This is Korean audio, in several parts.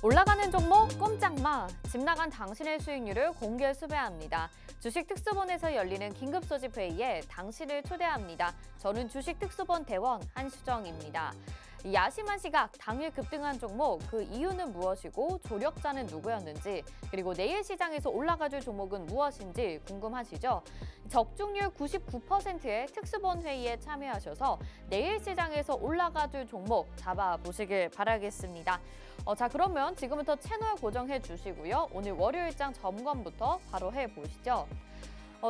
올라가는 종목 꼼짝마, 집 나간 당신의 수익률을 공개 수배합니다. 주식 특수본에서 열리는 긴급 소집 회의에 당신을 초대합니다. 저는 주식 특수본 대원 한수정입니다. 야심한 시각, 당일 급등한 종목, 그 이유는 무엇이고 조력자는 누구였는지, 그리고 내일 시장에서 올라가줄 종목은 무엇인지 궁금하시죠? 적중률 99%의 특수본 회의에 참여하셔서 내일 시장에서 올라가줄 종목 잡아보시길 바라겠습니다. 자, 그러면 지금부터 채널 고정해 주시고요. 오늘 월요일장 점검부터 바로 해보시죠.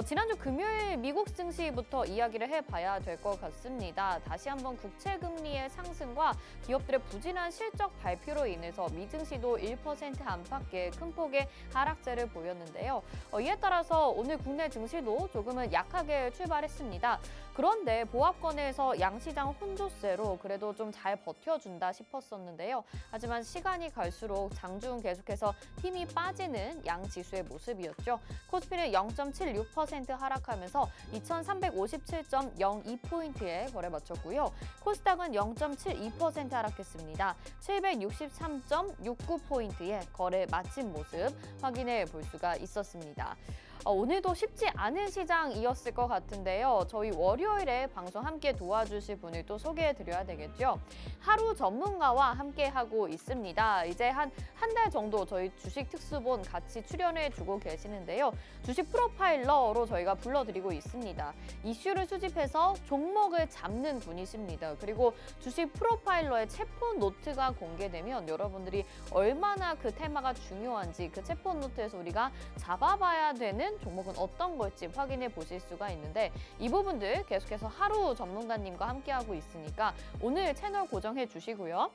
지난주 금요일 미국 증시부터 이야기를 해봐야 될 것 같습니다. 다시 한번 국채금리의 상승과 기업들의 부진한 실적 발표로 인해서 미증시도 1% 안팎의 큰 폭의 하락세를 보였는데요. 이에 따라서 오늘 국내 증시도 조금은 약하게 출발했습니다. 그런데 보합권에서 양시장 혼조세로 그래도 좀 잘 버텨준다 싶었었는데요. 하지만 시간이 갈수록 장중 계속해서 힘이 빠지는 양지수의 모습이었죠. 코스피는 0.76% 하락하면서 2357.02포인트에 거래 마쳤고요. 코스닥은 0.72% 하락했습니다. 763.69포인트에 거래 마친 모습 확인해 볼 수가 있었습니다. 오늘도 쉽지 않은 시장이었을 것 같은데요. 저희 월요일에 방송 함께 도와주실 분을 또 소개해드려야 되겠죠. 하루 전문가와 함께하고 있습니다. 이제 한 달 정도 저희 주식 특수본 같이 출연해주고 계시는데요. 주식 프로파일러로 저희가 불러드리고 있습니다. 이슈를 수집해서 종목을 잡는 분이십니다. 그리고 주식 프로파일러의 챗폰 노트가 공개되면 여러분들이 얼마나 그 테마가 중요한지 그 챗폰 노트에서 우리가 잡아봐야 되는 종목은 어떤 걸지 확인해 보실 수가 있는데 이 부분들 계속해서 하루 전문가님과 함께하고 있으니까 오늘 채널 고정해 주시고요.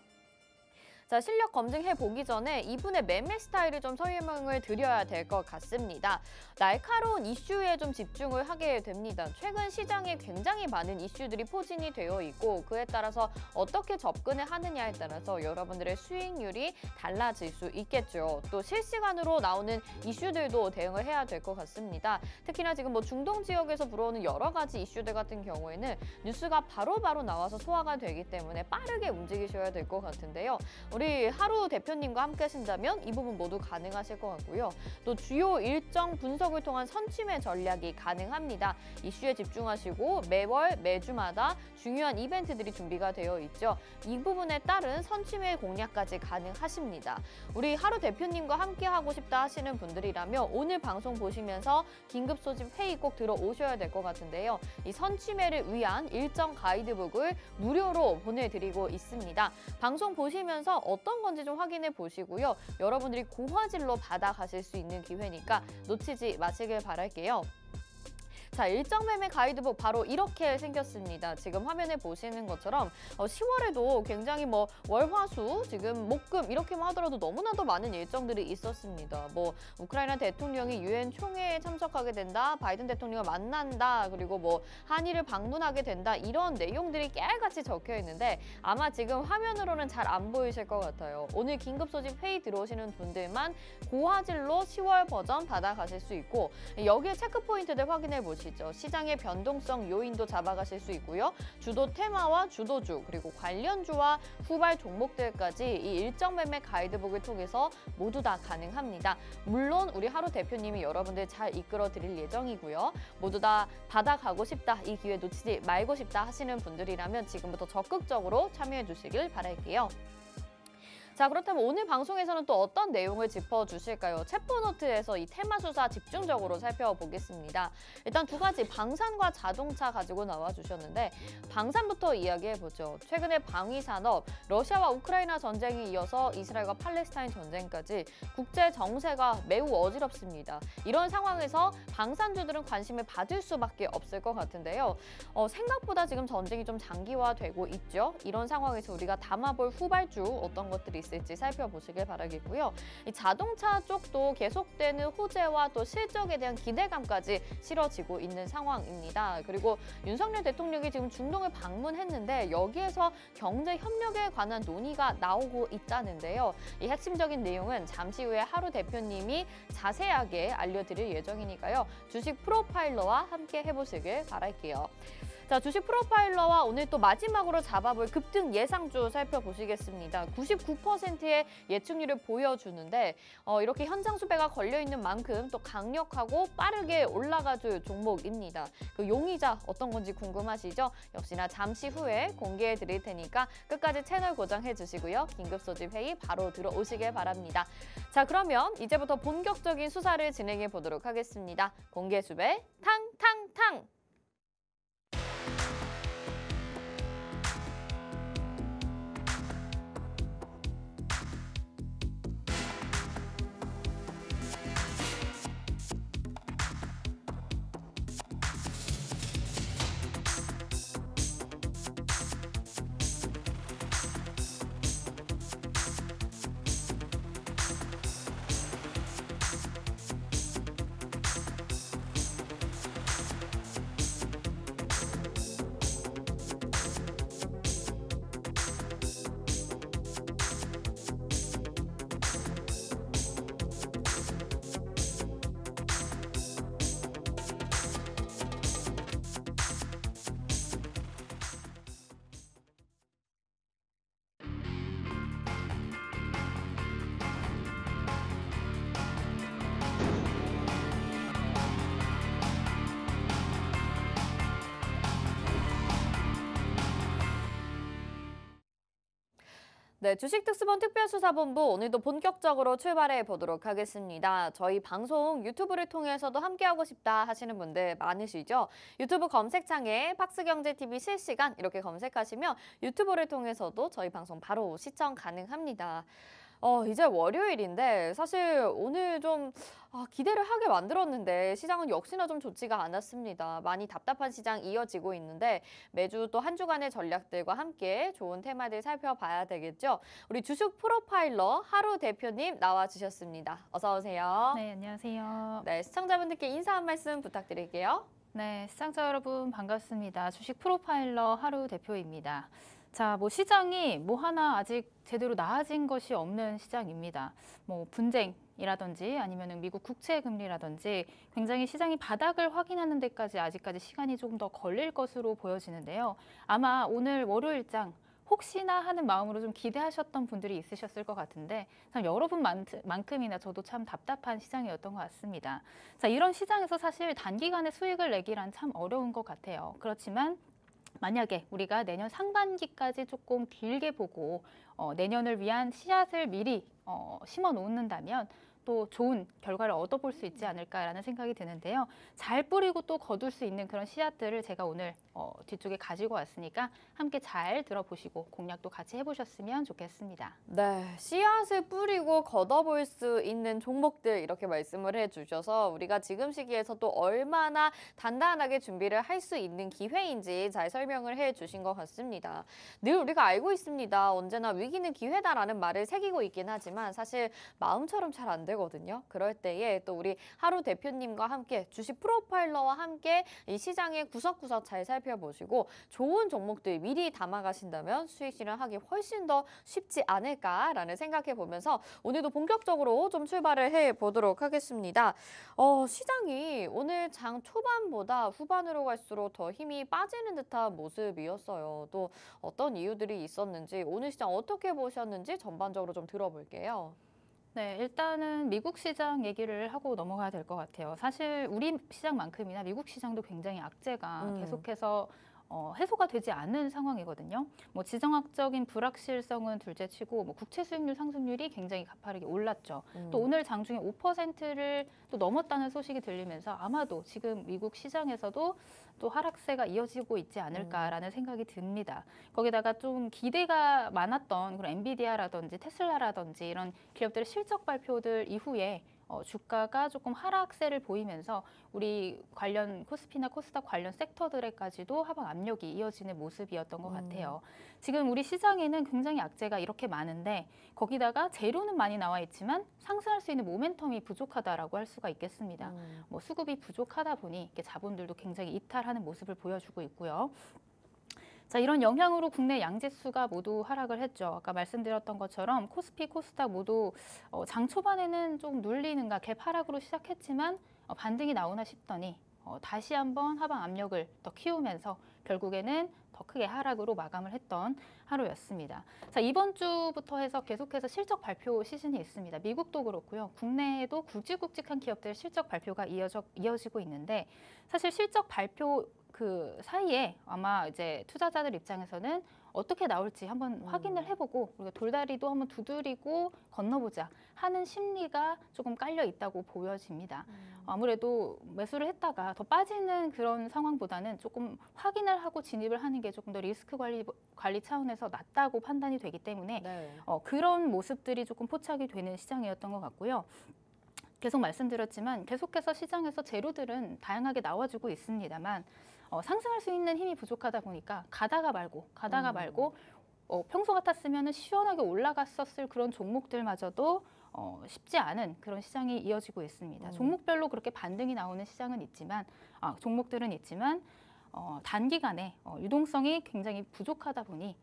자, 실력 검증해 보기 전에 이분의 매매 스타일을 좀 설명을 드려야 될 것 같습니다. 날카로운 이슈에 좀 집중을 하게 됩니다. 최근 시장에 굉장히 많은 이슈들이 포진이 되어 있고 그에 따라서 어떻게 접근을 하느냐에 따라서 여러분들의 수익률이 달라질 수 있겠죠. 또 실시간으로 나오는 이슈들도 대응을 해야 될 것 같습니다. 특히나 지금 뭐 중동 지역에서 불어오는 여러 가지 이슈들 같은 경우에는 뉴스가 바로바로 나와서 소화가 되기 때문에 빠르게 움직이셔야 될 것 같은데요. 우리 하루 대표님과 함께 하신다면 이 부분 모두 가능하실 것 같고요. 또 주요 일정 분석을 통한 선취매 전략이 가능합니다. 이슈에 집중하시고 매월, 매주마다 중요한 이벤트들이 준비가 되어 있죠. 이 부분에 따른 선취매 공략까지 가능하십니다. 우리 하루 대표님과 함께 하고 싶다 하시는 분들이라면 오늘 방송 보시면서 긴급 소집 회의 꼭 들어오셔야 될 것 같은데요. 이 선취매를 위한 일정 가이드북을 무료로 보내드리고 있습니다. 방송 보시면서 어떤 건지 좀 확인해 보시고요. 여러분들이 고화질로 받아가실 수 있는 기회니까 놓치지 마시길 바랄게요. 자, 일정 매매 가이드북 바로 이렇게 생겼습니다. 지금 화면에 보시는 것처럼 10월에도 굉장히 뭐 월화수, 지금 목금 이렇게만 하더라도 너무나도 많은 일정들이 있었습니다. 뭐 우크라이나 대통령이 유엔 총회에 참석하게 된다, 바이든 대통령을 만난다, 그리고 뭐 한일을 방문하게 된다 이런 내용들이 깨알같이 적혀 있는데 아마 지금 화면으로는 잘 안 보이실 것 같아요. 오늘 긴급 소집 회의 들어오시는 분들만 고화질로 10월 버전 받아가실 수 있고 여기에 체크 포인트들 확인해 보시죠. 시장의 변동성 요인도 잡아가실 수 있고요. 주도 테마와 주도주 그리고 관련주와 후발 종목들까지 이 일정 매매 가이드북을 통해서 모두 다 가능합니다. 물론 우리 하루 대표님이 여러분들 잘 이끌어 드릴 예정이고요. 모두 다 받아가고 싶다, 이 기회 놓치지 말고 싶다 하시는 분들이라면 지금부터 적극적으로 참여해 주시길 바랄게요. 자, 그렇다면 오늘 방송에서는 또 어떤 내용을 짚어주실까요? 챗폰노트에서 이 테마 수사 집중적으로 살펴보겠습니다. 일단 두 가지 방산과 자동차 가지고 나와주셨는데 방산부터 이야기해보죠. 최근에 방위산업, 러시아와 우크라이나 전쟁이 이어서 이스라엘과 팔레스타인 전쟁까지 국제 정세가 매우 어지럽습니다. 이런 상황에서 방산주들은 관심을 받을 수밖에 없을 것 같은데요. 생각보다 지금 전쟁이 좀 장기화되고 있죠. 이런 상황에서 우리가 담아볼 후발주 어떤 것들이 있을지 살펴보시길 바라겠고요. 이 자동차 쪽도 계속되는 호재와 또 실적에 대한 기대감까지 실어지고 있는 상황입니다. 그리고 윤석열 대통령이 지금 중동을 방문했는데 여기에서 경제 협력에 관한 논의가 나오고 있다는데요. 이 핵심적인 내용은 잠시 후에 하루 대표님이 자세하게 알려드릴 예정이니까요. 주식 프로파일러와 함께 해보시길 바랄게요. 자, 주식 프로파일러와 오늘 또 마지막으로 잡아볼 급등 예상주 살펴보시겠습니다. 99%의 예측률을 보여주는데 이렇게 현장 수배가 걸려있는 만큼 또 강력하고 빠르게 올라가줄 종목입니다. 그 용의자 어떤 건지 궁금하시죠? 역시나 잠시 후에 공개해 드릴 테니까 끝까지 채널 고정해 주시고요. 긴급 소집 회의 바로 들어오시길 바랍니다. 자, 그러면 이제부터 본격적인 수사를 진행해 보도록 하겠습니다. 공개 수배 탕탕탕! 네, 주식특수본 특별수사본부 오늘도 본격적으로 출발해 보도록 하겠습니다. 저희 방송 유튜브를 통해서도 함께하고 싶다 하시는 분들 많으시죠? 유튜브 검색창에 박스경제TV 실시간 이렇게 검색하시면 유튜브를 통해서도 저희 방송 바로 시청 가능합니다. 이제 월요일인데 사실 오늘 좀 기대를 하게 만들었는데 시장은 역시나 좀 좋지가 않았습니다. 많이 답답한 시장 이어지고 있는데 매주 또 한 주간의 전략들과 함께 좋은 테마들 살펴봐야 되겠죠. 우리 주식 프로파일러 하루 대표님 나와주셨습니다. 어서 오세요. 네, 안녕하세요. 네, 시청자분들께 인사 한 말씀 부탁드릴게요. 네, 시청자 여러분 반갑습니다. 주식 프로파일러 하루 대표입니다. 자, 시장이 하나 아직 제대로 나아진 것이 없는 시장입니다. 분쟁이라든지 아니면 미국 국채 금리라든지 굉장히 시장이 바닥을 확인하는 데까지 아직까지 시간이 조금 더 걸릴 것으로 보여지는데요. 아마 오늘 월요일장 혹시나 하는 마음으로 좀 기대하셨던 분들이 있으셨을 것 같은데 참 여러분만큼이나 저도 참 답답한 시장이었던 것 같습니다. 자, 이런 시장에서 사실 단기간에 수익을 내기란 참 어려운 것 같아요. 그렇지만 만약에 우리가 내년 상반기까지 조금 길게 보고 내년을 위한 씨앗을 미리 심어 놓는다면 또 좋은 결과를 얻어볼 수 있지 않을까라는 생각이 드는데요. 잘 뿌리고 또 거둘 수 있는 그런 씨앗들을 제가 오늘 뒤쪽에 가지고 왔으니까 함께 잘 들어보시고 공략도 같이 해보셨으면 좋겠습니다. 네, 씨앗을 뿌리고 걷어볼 수 있는 종목들 이렇게 말씀을 해주셔서 우리가 지금 시기에서 또 얼마나 단단하게 준비를 할 수 있는 기회인지 잘 설명을 해주신 것 같습니다. 늘 우리가 알고 있습니다. 언제나 위기는 기회다라는 말을 새기고 있긴 하지만 사실 마음처럼 잘 안 되거든요. 그럴 때에 또 우리 하루 대표님과 함께 주식 프로파일러와 함께 이 시장의 구석구석 잘 살펴보시고 좋은 종목들 미리 담아가신다면 수익 실현하기 훨씬 더 쉽지 않을까라는 생각해 보면서 오늘도 본격적으로 좀 출발을 해 보도록 하겠습니다. 시장이 오늘 장 초반보다 후반으로 갈수록 더 힘이 빠지는 듯한 모습이었어요. 또 어떤 이유들이 있었는지 오늘 시장 어떻게 보셨는지 전반적으로 좀 들어볼게요. 네, 일단은 미국 시장 얘기를 하고 넘어가야 될 것 같아요. 사실 우리 시장만큼이나 미국 시장도 굉장히 악재가 계속해서 해소가 되지 않는 상황이거든요. 지정학적인 불확실성은 둘째치고 국채 수익률 상승률이 굉장히 가파르게 올랐죠. 또 오늘 장중에 5%를 또 넘었다는 소식이 들리면서 아마도 지금 미국 시장에서도 또 하락세가 이어지고 있지 않을까라는 생각이 듭니다. 거기다가 좀 기대가 많았던 그런 엔비디아라든지 테슬라라든지 이런 기업들의 실적 발표들 이후에 주가가 조금 하락세를 보이면서 우리 관련 코스피나 코스닥 관련 섹터들에까지도 하방 압력이 이어지는 모습이었던 것 같아요. 지금 우리 시장에는 굉장히 악재가 이렇게 많은데 거기다가 재료는 많이 나와 있지만 상승할 수 있는 모멘텀이 부족하다라고 할 수가 있겠습니다. 수급이 부족하다 보니 이렇게 자본들도 굉장히 이탈하는 모습을 보여주고 있고요. 자, 이런 영향으로 국내 양지수가 모두 하락을 했죠. 아까 말씀드렸던 것처럼 코스피, 코스닥 모두 장 초반에는 좀 눌리는가 갭 하락으로 시작했지만 반등이 나오나 싶더니 다시 한번 하방 압력을 더 키우면서 결국에는 더 크게 하락으로 마감을 했던 하루였습니다. 자, 이번 주부터 해서 계속해서 실적 발표 시즌이 있습니다. 미국도 그렇고요. 국내에도 굵직굵직한 기업들 실적 발표가 이어지고 있는데 사실 실적 발표 그 사이에 아마 이제 투자자들 입장에서는 어떻게 나올지 한번 확인을 해보고 우리가 돌다리도 한번 두드리고 건너보자 하는 심리가 조금 깔려 있다고 보여집니다. 아무래도 매수를 했다가 더 빠지는 그런 상황보다는 조금 확인을 하고 진입을 하는 게 조금 더 리스크 관리 차원에서 낫다고 판단이 되기 때문에 네. 그런 모습들이 조금 포착이 되는 시장이었던 것 같고요. 계속 말씀드렸지만 계속해서 시장에서 재료들은 다양하게 나와주고 있습니다만 상승할 수 있는 힘이 부족하다 보니까 가다가 말고 평소 같았으면 시원하게 올라갔었을 그런 종목들마저도 쉽지 않은 그런 시장이 이어지고 있습니다. 종목별로 그렇게 반등이 나오는 시장은 있지만 종목들은 있지만 단기간에 유동성이 굉장히 부족하다 보니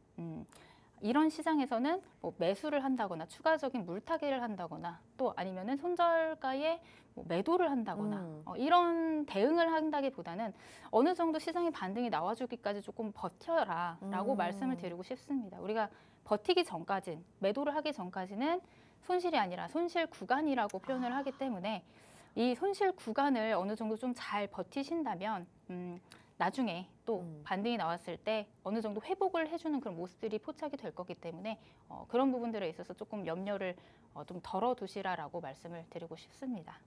이런 시장에서는 뭐 매수를 한다거나 추가적인 물타기를 한다거나 또 아니면은 손절가에 뭐 매도를 한다거나 이런 대응을 한다기보다는 어느 정도 시장의 반등이 나와주기까지 조금 버텨라라고 말씀을 드리고 싶습니다. 우리가 버티기 전까진 매도를 하기 전까지는 손실이 아니라 손실 구간이라고 표현을 하기 때문에 이 손실 구간을 어느 정도 좀 잘 버티신다면 나중에 또 반등이 나왔을 때 어느 정도 회복을 해주는 그런 모습들이 포착이 될 거기 때문에 그런 부분들에 있어서 조금 염려를 좀 덜어두시라라고 말씀을 드리고 싶습니다.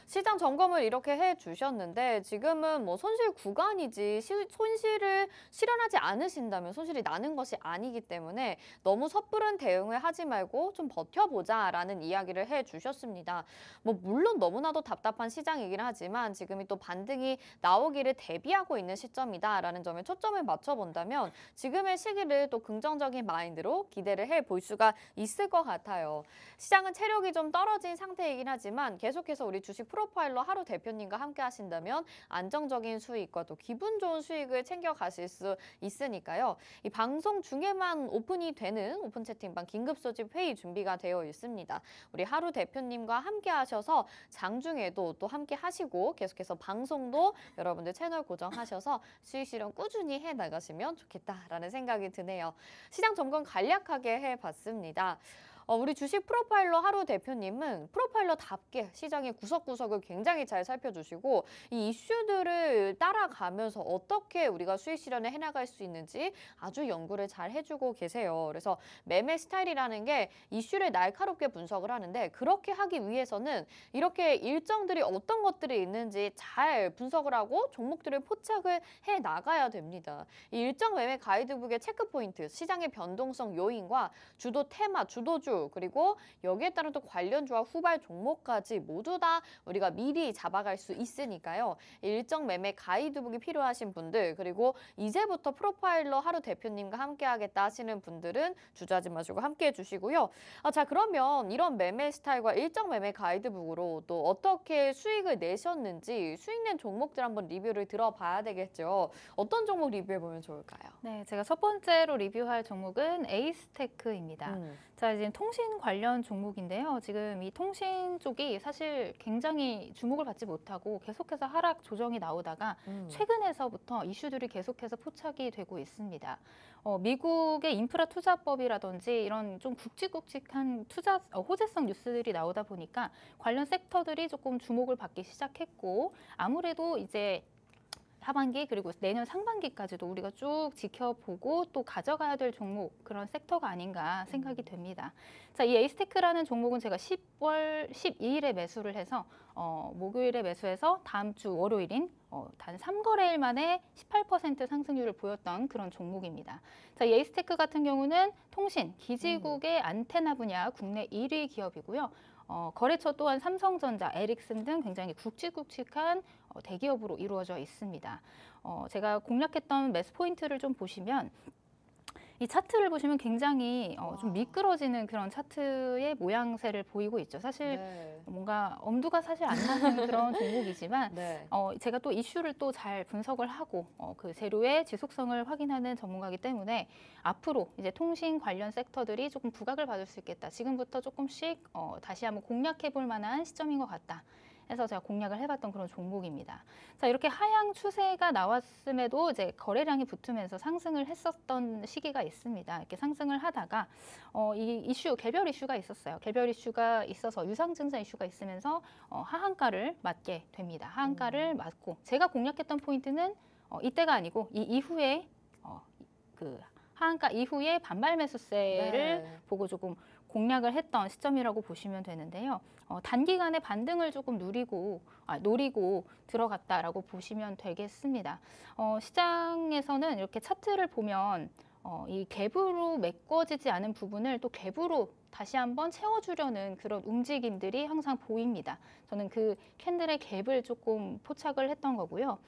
시장 점검을 이렇게 해주셨는데 지금은 뭐 손실 구간이지 손실을 실현하지 않으신다면 손실이 나는 것이 아니기 때문에 너무 섣부른 대응을 하지 말고 좀 버텨보자라는 이야기를 해주셨습니다. 뭐 물론 너무나도 답답한 시장이긴 하지만 지금이 또 반등이 나오기를 대비하고 있는 시점이다라는 점에 초점을 맞춰본다면 지금의 시기를 또 긍정적인 마인드로 기대를 해볼 수가 있을 것 같아요. 시장은 체력이 좀 떨어진 상태이긴 하지만 계속해서 우리 주식 프로파일러 하루 대표님과 함께 하신다면 안정적인 수익과 또 기분 좋은 수익을 챙겨가실 수 있으니까요. 이 방송 중에만 오픈이 되는 오픈 채팅방 긴급 소집 회의 준비가 되어 있습니다. 우리 하루 대표님과 함께 하셔서 장중에도 또 함께 하시고 계속해서 방송도 여러분들 채널 고정하셔서 수익 실현 꾸준히 해나가시면 좋겠다라는 생각이 드네요. 시장 점검 간략하게 해봤습니다. 우리 주식 프로파일러 하루 대표님은 프로파일러답게 시장의 구석구석을 굉장히 잘 살펴주시고 이 이슈들을 따라가면서 어떻게 우리가 수익 실현을 해나갈 수 있는지 아주 연구를 잘 해주고 계세요. 그래서 매매 스타일이라는 게 이슈를 날카롭게 분석을 하는데 그렇게 하기 위해서는 이렇게 일정들이 어떤 것들이 있는지 잘 분석을 하고 종목들을 포착을 해나가야 됩니다. 이 일정 매매 가이드북의 체크포인트, 시장의 변동성 요인과 주도 테마, 주도주 그리고 여기에 따른 또 관련주와 후발 종목까지 모두 다 우리가 미리 잡아갈 수 있으니까요. 일정 매매 가이드북이 필요하신 분들 그리고 이제부터 프로파일러 하루 대표님과 함께 하겠다 하시는 분들은 주저하지 마시고 함께 해주시고요. 자 그러면 이런 매매 스타일과 일정 매매 가이드북으로 또 어떻게 수익을 내셨는지 수익 낸 종목들 한번 리뷰를 들어봐야 되겠죠. 어떤 종목 리뷰해보면 좋을까요? 네, 제가 첫 번째로 리뷰할 종목은 에이스테크입니다. 자, 이제 통신 관련 종목인데요. 지금 이 통신 쪽이 사실 굉장히 주목을 받지 못하고 계속해서 하락 조정이 나오다가 최근에서부터 이슈들이 계속해서 포착이 되고 있습니다. 미국의 인프라 투자법이라든지 이런 좀 굵직굵직한 투자 호재성 뉴스들이 나오다 보니까 관련 섹터들이 조금 주목을 받기 시작했고 아무래도 이제 하반기 그리고 내년 상반기까지도 우리가 쭉 지켜보고 또 가져가야 될 종목 그런 섹터가 아닌가 생각이 됩니다. 자, 이 에이스테크라는 종목은 제가 10월 12일에 매수를 해서 목요일에 매수해서 다음 주 월요일인 단 3거래일 만에 18% 상승률을 보였던 그런 종목입니다. 자, 이 에이스테크 같은 경우는 통신, 기지국의 안테나 분야 국내 1위 기업이고요. 거래처 또한 삼성전자, 에릭슨 등 굉장히 굵직굵직한 대기업으로 이루어져 있습니다. 제가 공략했던 매수 포인트를 좀 보시면 이 차트를 보시면 굉장히 좀 미끄러지는 그런 차트의 모양새를 보이고 있죠. 사실 네. 뭔가 엄두가 사실 안 나는 그런 종목이지만 네. 제가 또 이슈를 또 잘 분석을 하고 그 재료의 지속성을 확인하는 전문가이기 때문에 앞으로 이제 통신 관련 섹터들이 조금 부각을 받을 수 있겠다. 지금부터 조금씩 다시 한번 공략해 볼 만한 시점인 것 같다. 해서 제가 공략을 해봤던 그런 종목입니다. 자, 이렇게 하향 추세가 나왔음에도 이제 거래량이 붙으면서 상승을 했었던 시기가 있습니다. 이렇게 상승을 하다가 이 이슈, 개별 이슈가 있었어요. 개별 이슈가 있어서 유상증자 이슈가 있으면서 하한가를 맞게 됩니다. 하한가를 맞고 제가 공략했던 포인트는 이때가 아니고 이 이후에 그 하한가 이후에 반발 매수세를 네. 보고 조금 공략을 했던 시점이라고 보시면 되는데요. 단기간에 반등을 조금 노리고 들어갔다라고 보시면 되겠습니다. 시장에서는 이렇게 차트를 보면 이 갭으로 메꿔지지 않은 부분을 또 갭으로 다시 한번 채워주려는 그런 움직임들이 항상 보입니다. 저는 그 캔들의 갭을 조금 포착을 했던 거고요.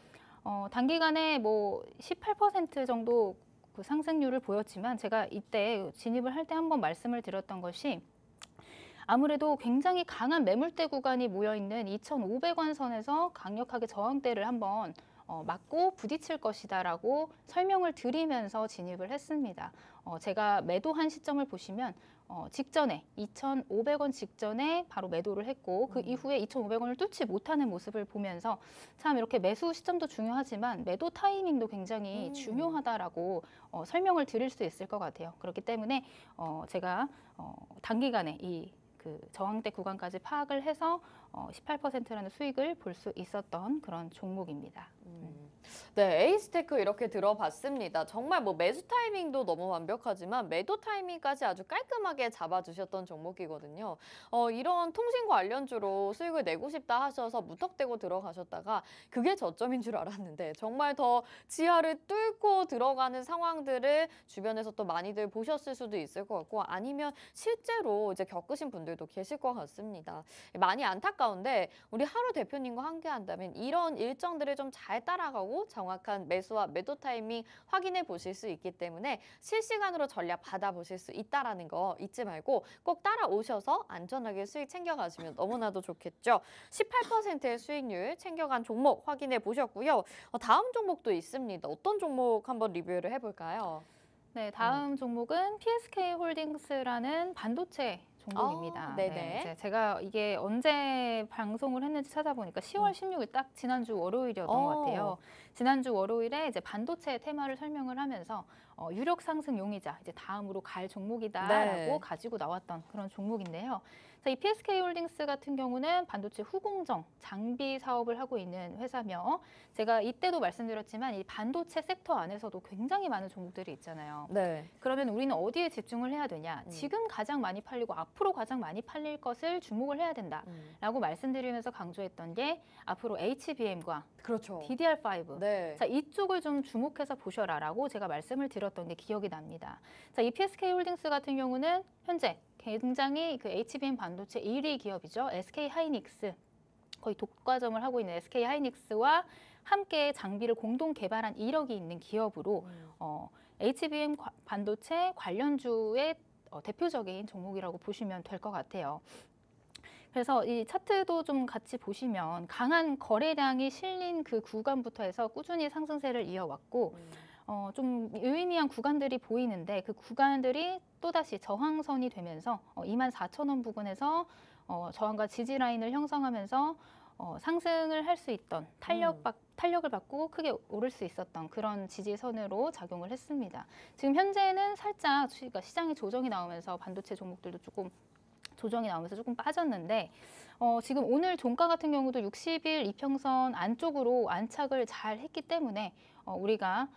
단기간에 뭐 18% 정도 그 상승률을 보였지만 제가 이때 진입을 할 때 한번 말씀을 드렸던 것이 아무래도 굉장히 강한 매물대 구간이 모여있는 2,500원 선에서 강력하게 저항대를 한번 맞고 부딪힐 것이다라고 설명을 드리면서 진입을 했습니다. 제가 매도한 시점을 보시면 직전에 2,500원 직전에 바로 매도를 했고 그 이후에 2,500원을 뚫지 못하는 모습을 보면서 참 이렇게 매수 시점도 중요하지만 매도 타이밍도 굉장히 중요하다라고 설명을 드릴 수 있을 것 같아요. 그렇기 때문에 제가 단기간에 이 그 저항대 구간까지 파악을 해서 18%라는 수익을 볼 수 있었던 그런 종목입니다. 네, 에이스테크 이렇게 들어봤습니다. 정말 뭐 매수 타이밍도 너무 완벽하지만 매도 타이밍까지 아주 깔끔하게 잡아주셨던 종목이거든요. 이런 통신 관련주로 수익을 내고 싶다 하셔서 무턱대고 들어가셨다가 그게 저점인 줄 알았는데 정말 더 지하를 뚫고 들어가는 상황들을 주변에서 또 많이들 보셨을 수도 있을 것 같고 아니면 실제로 이제 겪으신 분들도 계실 것 같습니다. 많이 안타까운데 우리 하루 대표님과 함께한다면 이런 일정들을 좀 잘 따라가고 정확한 매수와 매도 타이밍 확인해 보실 수 있기 때문에 실시간으로 전략 받아보실 수 있다는 거 잊지 말고 꼭 따라오셔서 안전하게 수익 챙겨가시면 너무나도 좋겠죠. 18%의 수익률 챙겨간 종목 확인해 보셨고요. 다음 종목도 있습니다. 어떤 종목 한번 리뷰를 해볼까요? 네, 다음 종목은 PSK 홀딩스라는 반도체 종목입니다. 네네. 이제 제가 이게 언제 방송을 했는지 찾아보니까 10월 16일 딱 지난주 월요일이었던 것 같아요. 지난주 월요일에 이제 반도체 테마를 설명을 하면서 유력 상승 용의자 이제 다음으로 갈 종목이다라고 네. 가지고 나왔던 그런 종목인데요. 자, 이 PSK 홀딩스 같은 경우는 반도체 후공정 장비 사업을 하고 있는 회사며 제가 이때도 말씀드렸지만 이 반도체 섹터 안에서도 굉장히 많은 종목들이 있잖아요. 네. 그러면 우리는 어디에 집중을 해야 되냐? 지금 가장 많이 팔리고 앞으로 가장 많이 팔릴 것을 주목을 해야 된다라고 말씀드리면서 강조했던 게 앞으로 HBM과 그렇죠. DDR5. 네. 자, 이쪽을 좀 주목해서 보셔라라고 제가 말씀을 드렸던 게 기억이 납니다. 자, 이 PSK 홀딩스 같은 경우는 현재 굉장히 그 HBM 반도체 1위 기업이죠. SK 하이닉스. 거의 독과점을 하고 있는 SK 하이닉스와 함께 장비를 공동 개발한 이력이 있는 기업으로 HBM 반도체 관련주의 대표적인 종목이라고 보시면 될 것 같아요. 그래서 이 차트도 좀 같이 보시면 강한 거래량이 실린 그 구간부터 해서 꾸준히 상승세를 이어왔고 좀 유의미한 구간들이 보이는데 그 구간들이 또다시 저항선이 되면서 24,000원 부근에서 저항과 지지 라인을 형성하면서 상승을 할 수 있던 탄력을 받고 크게 오를 수 있었던 그런 지지선으로 작용을 했습니다. 지금 현재는 살짝 시장에 조정이 나오면서 반도체 종목들도 조금 조정이 나오면서 조금 빠졌는데 지금 오늘 종가 같은 경우도 60일 이평선 안쪽으로 안착을 잘 했기 때문에 우리가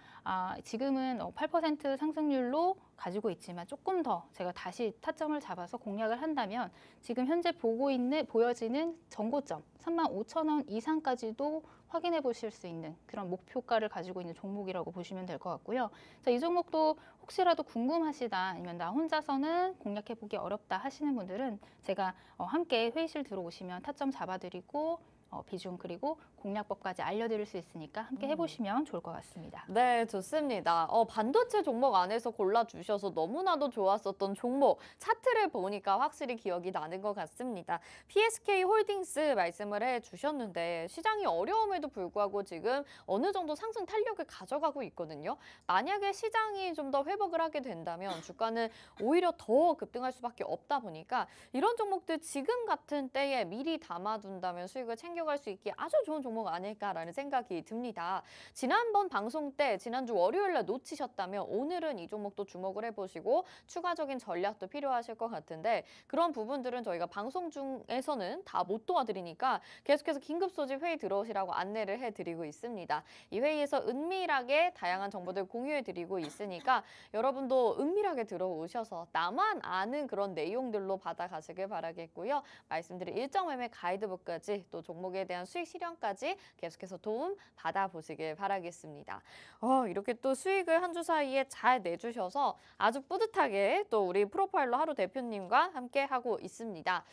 지금은 8% 상승률로 가지고 있지만 조금 더 제가 다시 타점을 잡아서 공략을 한다면 지금 현재 보여지는 전고점 35,000원 이상까지도 확인해 보실 수 있는 그런 목표가를 가지고 있는 종목이라고 보시면 될 것 같고요. 자, 이 종목도 혹시라도 궁금하시다 아니면 나 혼자서는 공략해 보기 어렵다 하시는 분들은 제가 함께 회의실 들어오시면 타점 잡아드리고 비중 그리고 공략법까지 알려드릴 수 있으니까 함께 해보시면 좋을 것 같습니다. 네, 좋습니다. 반도체 종목 안에서 골라주셔서 너무나도 좋았었던 종목 차트를 보니까 확실히 기억이 나는 것 같습니다. PSK 홀딩스 말씀을 해주셨는데 시장이 어려움에도 불구하고 지금 어느 정도 상승 탄력을 가져가고 있거든요. 만약에 시장이 좀 더 회복을 하게 된다면 주가는 오히려 더 급등할 수밖에 없다 보니까 이런 종목들 지금 같은 때에 미리 담아둔다면 수익을 챙겨갈 수 있기에 아주 좋은 종목 아닐까라는 생각이 듭니다. 지난번 방송 때 지난주 월요일날 놓치셨다면 오늘은 이 종목도 주목을 해보시고 추가적인 전략도 필요하실 것 같은데 그런 부분들은 저희가 방송 중에서는 다 못 도와드리니까 계속해서 긴급 소집 회의 들어오시라고 안내를 해드리고 있습니다. 이 회의에서 은밀하게 다양한 정보들 공유해드리고 있으니까 여러분도 은밀하게 들어오셔서 나만 아는 그런 내용들로 받아가시길 바라겠고요. 말씀드린 일정 매매 가이드북까지 또 종목에 대한 수익 실현까지 계속해서 도움 받아보시길 바라겠습니다. 이렇게 또 수익을 한 주 사이에 잘 내주셔서 아주 뿌듯하게 또 우리 프로파일러 하루 대표님과 함께 하고 있습니다.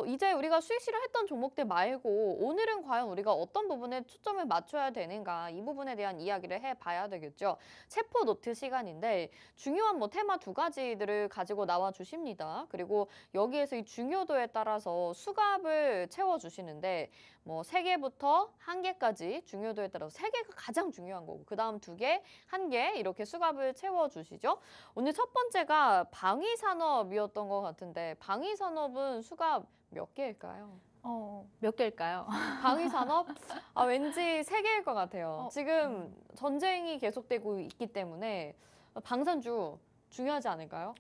이제 우리가 수익 실현했던 종목들 말고 오늘은 과연 우리가 어떤 부분에 초점을 맞춰야 되는가 이 부분에 대한 이야기를 해봐야 되겠죠. 체포 노트 시간인데 중요한 테마 두 가지들을 가지고 나와 주십니다. 그리고 여기에서 이 중요도에 따라서 수갑을 채워주시는데 3개부터 1개까지 중요도에 따라서 3개가 가장 중요한 거고 그 다음 2개, 1개 이렇게 수갑을 채워주시죠. 오늘 첫 번째가 방위산업이었던 것 같은데 방위산업은 수갑 몇 개일까요? 몇 개일까요? 방위산업? 왠지 3개일 것 같아요. 지금 전쟁이 계속되고 있기 때문에 방산주 중요하지 않을까요?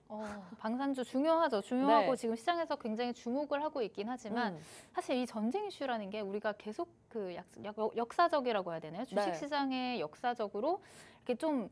방산주 중요하죠. 중요하고 네. 지금 시장에서 굉장히 주목을 하고 있긴 하지만 사실 이 전쟁 이슈라는 게 우리가 계속 역사적이라고 해야 되나요? 주식시장에 역사적으로 이렇게 좀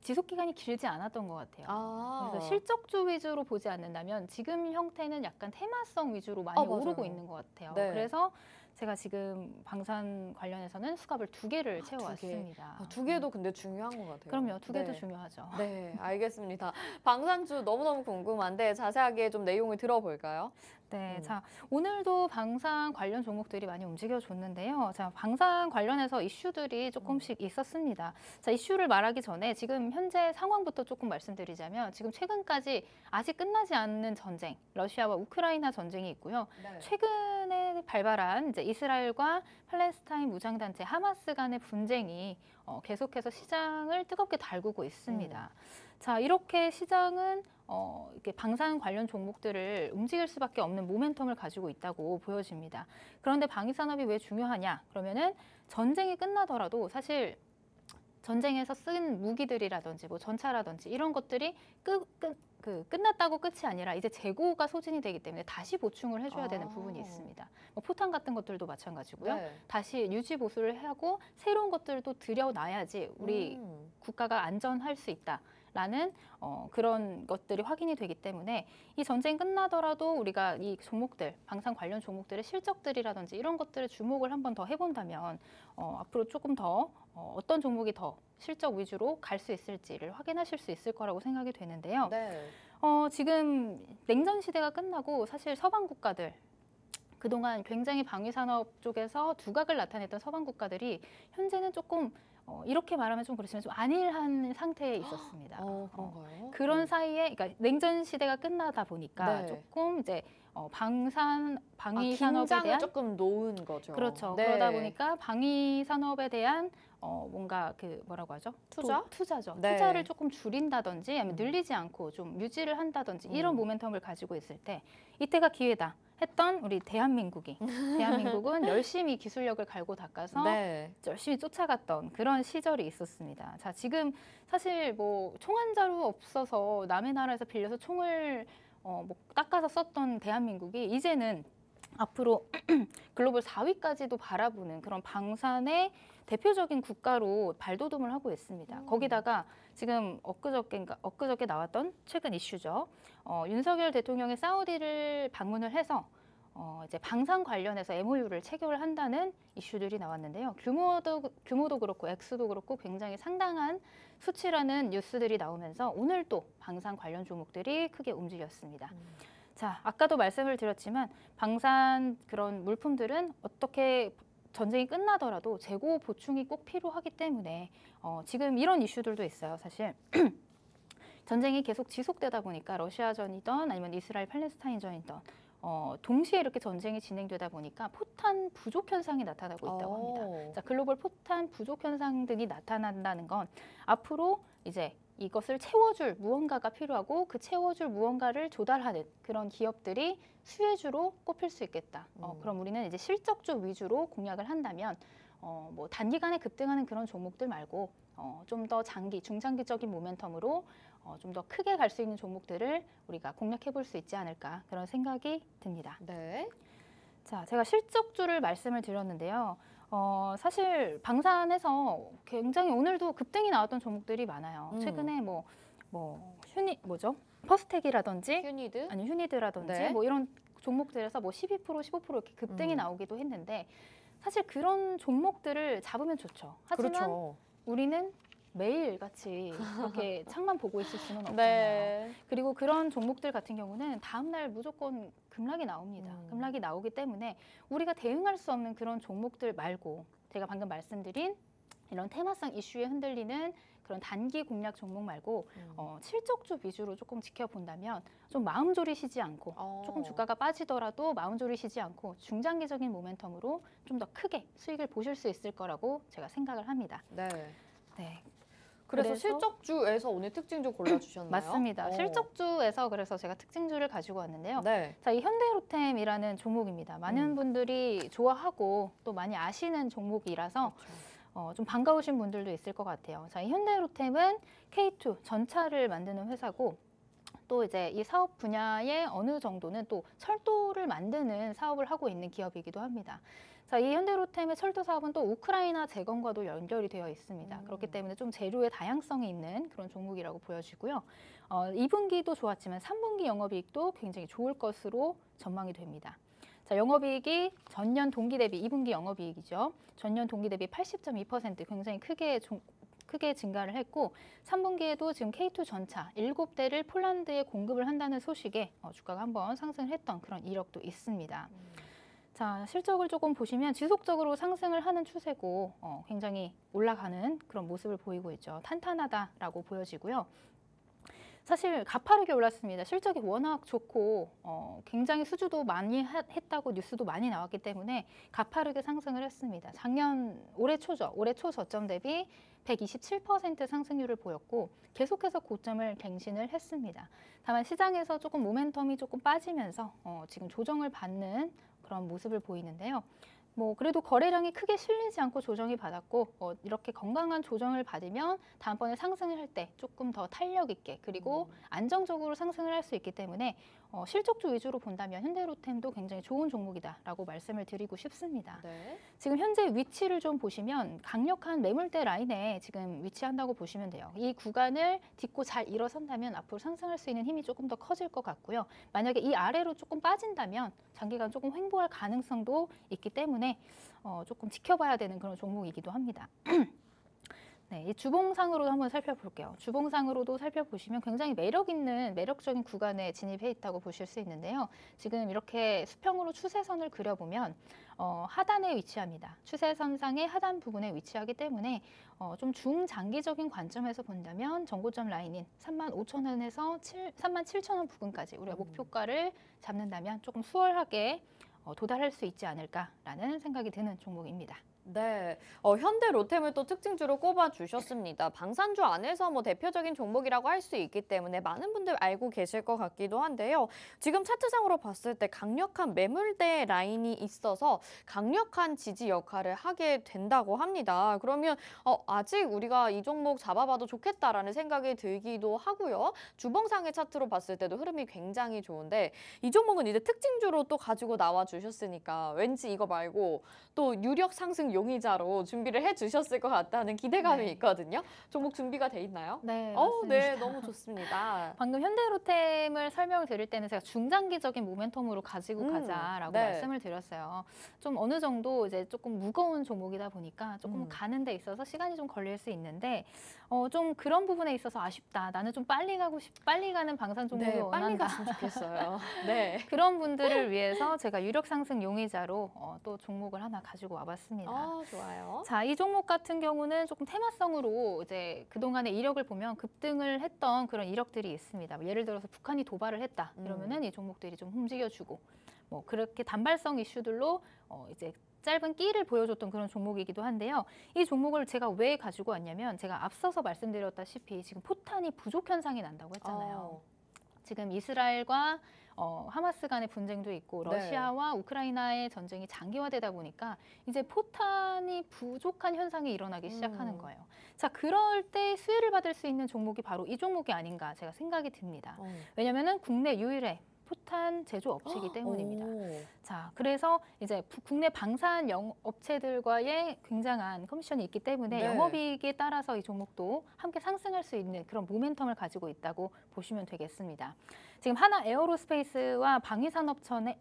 지속 기간이 길지 않았던 것 같아요. 그래서 실적주 위주로 보지 않는다면 지금 형태는 약간 테마성 위주로 많이 오르고 있는 것 같아요. 네. 그래서 제가 지금 방산 관련해서는 수갑을 2개를 채워왔습니다. 2개도 근데 중요한 것 같아요. 그럼요. 2개도 네. 중요하죠. 네, 알겠습니다. 방산주 너무너무 궁금한데 자세하게 좀 내용을 들어볼까요? 네, 자 오늘도 방산 관련 종목들이 많이 움직여줬는데요. 자 방산 관련해서 이슈들이 조금씩 있었습니다. 자 이슈를 말하기 전에 지금 현재 상황부터 조금 말씀드리자면 지금 최근까지 아직 끝나지 않는 전쟁, 러시아와 우크라이나 전쟁이 있고요. 네. 최근에 발발한 이제 이스라엘과 팔레스타인 무장단체 하마스 간의 분쟁이 계속해서 시장을 뜨겁게 달구고 있습니다. 자 이렇게 시장은 이렇게 방산 관련 종목들을 움직일 수밖에 없는 모멘텀을 가지고 있다고 보여집니다. 그런데 방위산업이 왜 중요하냐? 그러면은 전쟁이 끝나더라도 사실 전쟁에서 쓴 무기들이라든지 전차라든지 이런 것들이 끝났다고 끝이 아니라 이제 재고가 소진이 되기 때문에 다시 보충을 해줘야 되는 부분이 있습니다. 포탄 같은 것들도 마찬가지고요. 네. 다시 유지 보수를 하고 새로운 것들도 들여놔야지 우리 국가가 안전할 수 있다. 라는 그런 것들이 확인이 되기 때문에 이 전쟁 끝나더라도 우리가 이 종목들, 방산 관련 종목들의 실적들이라든지 이런 것들을 주목을 한번 더 해본다면 앞으로 조금 더 어떤 종목이 더 실적 위주로 갈 수 있을지를 확인하실 수 있을 거라고 생각이 되는데요. 네. 지금 냉전 시대가 끝나고 사실 서방 국가들 그동안 굉장히 방위산업 쪽에서 두각을 나타냈던 서방 국가들이 현재는 조금 이렇게 말하면 좀 그렇지만 좀 안일한 상태에 있었습니다. 그런가요? 그런 사이에, 그러니까 냉전 시대가 끝나다 보니까 네. 조금 이제 방위산업에 긴장을 대한 조금 놓은 거죠. 그렇죠. 네. 그러다 보니까 방위산업에 대한 뭔가 뭐라고 하죠? 투자? 투자죠. 네. 투자를 조금 줄인다든지 아니면 늘리지 않고 좀 유지를 한다든지 이런 모멘텀을 가지고 있을 때 이때가 기회다. 했던 우리 대한민국은 열심히 기술력을 갈고 닦아서 네. 열심히 쫓아갔던 그런 시절이 있었습니다. 자, 지금 사실 총 한 자루 없어서 남의 나라에서 빌려서 총을 닦아서 썼던 대한민국이 이제는 앞으로 글로벌 4위까지도 바라보는 그런 방산의 대표적인 국가로 발돋움을 하고 있습니다. 거기다가 지금 엊그저께 나왔던 최근 이슈죠. 윤석열 대통령이 사우디를 방문을 해서 이제 방산 관련해서 MOU를 체결을 한다는 이슈들이 나왔는데요. 규모도 그렇고 액수도 그렇고 굉장히 상당한 수치라는 뉴스들이 나오면서 오늘 또 방산 관련 종목들이 크게 움직였습니다. 자, 아까도 말씀을 드렸지만 방산 그런 물품들은 어떻게 전쟁이 끝나더라도 재고 보충이 꼭 필요하기 때문에 지금 이런 이슈들도 있어요, 사실. 전쟁이 계속 지속되다 보니까 러시아전이든 아니면 이스라엘 팔레스타인전이든 동시에 이렇게 전쟁이 진행되다 보니까 포탄 부족 현상이 나타나고 있다고 합니다. 자, 글로벌 포탄 부족 현상 등이 나타난다는 건 앞으로 이제 이것을 채워줄 무언가가 필요하고 그 채워줄 무언가를 조달하는 그런 기업들이 수혜주로 꼽힐 수 있겠다. 그럼 우리는 이제 실적주 위주로 공략을 한다면 뭐 단기간에 급등하는 그런 종목들 말고 좀 더 중장기적인 모멘텀으로 좀 더 크게 갈 수 있는 종목들을 우리가 공략해 볼 수 있지 않을까 그런 생각이 듭니다. 네. 자, 제가 실적주를 말씀을 드렸는데요. 사실 방산에서 굉장히 오늘도 급등이 나왔던 종목들이 많아요. 최근에 퍼스텍이라든지 휴니드라든지 네. 뭐 이런 종목들에서 뭐 12%, 15% 이렇게 급등이 나오기도 했는데 사실 그런 종목들을 잡으면 좋죠. 하지만 그렇죠. 우리는 매일 같이 그렇게 창만 보고 있을 수는 없잖아요. 네. 그리고 그런 종목들 같은 경우는 다음 날 무조건 급락이 나옵니다. 급락이 나오기 때문에 우리가 대응할 수 없는 그런 종목들 말고 제가 방금 말씀드린 이런 테마성 이슈에 흔들리는 그런 단기 공략 종목 말고 실적주 위주로 조금 지켜본다면 좀 마음 졸이시지 않고 조금 주가가 빠지더라도 마음 졸이시지 않고 중장기적인 모멘텀으로 좀 더 크게 수익을 보실 수 있을 거라고 제가 생각을 합니다. 네. 네. 그래서 실적주에서 오늘 특징주 골라주셨나요? 맞습니다. 실적주에서 그래서 제가 특징주를 가지고 왔는데요. 네. 자, 이 현대로템이라는 종목입니다. 많은 분들이 좋아하고 또 많이 아시는 종목이라서 그렇죠. 좀 반가우신 분들도 있을 것 같아요. 자, 이 현대로템은 K2 전차를 만드는 회사고 또 이제 이 사업 분야의 어느 정도는 또 철도를 만드는 사업을 하고 있는 기업이기도 합니다. 자, 이 현대로템의 철도 사업은 또 우크라이나 재건과도 연결이 되어 있습니다. 그렇기 때문에 좀 재료의 다양성이 있는 그런 종목이라고 보여지고요. 2분기도 좋았지만 3분기 영업이익도 굉장히 좋을 것으로 전망이 됩니다. 자, 영업이익이 전년 동기 대비 2분기 영업이익이죠. 전년 동기 대비 80.2% 굉장히 크게 증가를 했고 3분기에도 지금 K2 전차 7대를 폴란드에 공급을 한다는 소식에 주가가 한번 상승을 했던 그런 이력도 있습니다. 자, 실적을 조금 보시면 지속적으로 상승을 하는 추세고 굉장히 올라가는 그런 모습을 보이고 있죠. 탄탄하다라고 보여지고요. 사실 가파르게 올랐습니다. 실적이 워낙 좋고 굉장히 수주도 많이 했다고 뉴스도 많이 나왔기 때문에 가파르게 상승을 했습니다. 올해 초 저점 대비 127% 상승률을 보였고 계속해서 고점을 갱신을 했습니다. 다만 시장에서 조금 모멘텀이 조금 빠지면서 지금 조정을 받는 그런 모습을 보이는데요. 뭐 그래도 거래량이 크게 실리지 않고 조정이 받았고 이렇게 건강한 조정을 받으면 다음번에 상승을 할 때 조금 더 탄력 있게 그리고 안정적으로 상승을 할 수 있기 때문에 실적주 위주로 본다면 현대로템도 굉장히 좋은 종목이다라고 말씀을 드리고 싶습니다. 네. 지금 현재 위치를 좀 보시면 강력한 매물대 라인에 지금 위치한다고 보시면 돼요. 이 구간을 딛고 잘 일어선다면 앞으로 상승할 수 있는 힘이 조금 더 커질 것 같고요. 만약에 이 아래로 조금 빠진다면 장기간 조금 횡보할 가능성도 있기 때문에 조금 지켜봐야 되는 그런 종목이기도 합니다. 네, 이 주봉상으로도 한번 살펴볼게요. 주봉상으로도 살펴보시면 굉장히 매력적인 구간에 진입해 있다고 보실 수 있는데요. 지금 이렇게 수평으로 추세선을 그려보면 하단에 위치합니다. 추세선상의 하단 부분에 위치하기 때문에 좀 중장기적인 관점에서 본다면 정고점 라인인 35,000원에서 37,000원 부근까지 우리가 목표가를 잡는다면 조금 수월하게 도달할 수 있지 않을까라는 생각이 드는 종목입니다. 네, 현대로템을 또 특징주로 꼽아주셨습니다. 방산주 안에서 뭐 대표적인 종목이라고 할 수 있기 때문에 많은 분들 알고 계실 것 같기도 한데요. 지금 차트상으로 봤을 때 강력한 매물대 라인이 있어서 강력한 지지 역할을 하게 된다고 합니다. 그러면 아직 우리가 이 종목 잡아봐도 좋겠다라는 생각이 들기도 하고요. 주봉상의 차트로 봤을 때도 흐름이 굉장히 좋은데 이 종목은 이제 특징주로 또 가지고 나와 주셨으니까 왠지 이거 말고 또 유력 상승 용의자로 준비를 해주셨을 것 같다는 기대감이 네. 있거든요. 종목 준비가 돼 있나요? 네, 네, 맞습니다. 너무 좋습니다. 방금 현대로템을 설명을 드릴 때는 제가 중장기적인 모멘텀으로 가지고 가자라고 네. 말씀을 드렸어요. 좀 어느 정도 이제 조금 무거운 종목이다 보니까 조금 가는 데 있어서 시간이 좀 걸릴 수 있는데 좀 그런 부분에 있어서 아쉽다. 나는 좀 빨리 빨리 가는 방산 종목을 네, 원한다. 빨리 갔으면 좋겠어요. 네. 그런 분들을 위해서 제가 유력 상승 용의자로 또 종목을 하나 가지고 와봤습니다. 좋아요. 자, 이 종목 같은 경우는 조금 테마성으로 이제 그동안의 이력을 보면 급등을 했던 그런 이력들이 있습니다. 뭐 예를 들어서 북한이 도발을 했다. 이러면은 이 종목들이 좀 움직여주고 뭐 그렇게 단발성 이슈들로 이제 짧은 끼를 보여줬던 그런 종목이기도 한데요. 이 종목을 제가 왜 가지고 왔냐면 제가 앞서서 말씀드렸다시피 지금 포탄이 부족 현상이 난다고 했잖아요. 지금 이스라엘과 하마스 간의 분쟁도 있고 러시아와 우크라이나의 전쟁이 장기화되다 보니까 이제 포탄이 부족한 현상이 일어나기 시작하는 거예요. 자, 그럴 때 수혜를 받을 수 있는 종목이 바로 이 종목이 아닌가 제가 생각이 듭니다. 왜냐면은 국내 유일의 포탄 제조 업체이기 때문입니다. 자, 그래서 이제 국내 방산 업체들과의 굉장한 커미션이 있기 때문에 영업이익에 따라서 이 종목도 함께 상승할 수 있는 그런 모멘텀을 가지고 있다고 보시면 되겠습니다. 지금 하나 에어로스페이스와 방위산업청의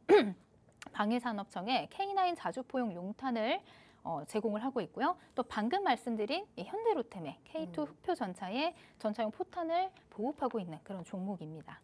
K9 자주포용 용탄을 제공을 하고 있고요. 또 방금 말씀드린 이 현대로템의 K2 흑표 전차용 포탄을 보급하고 있는 그런 종목입니다.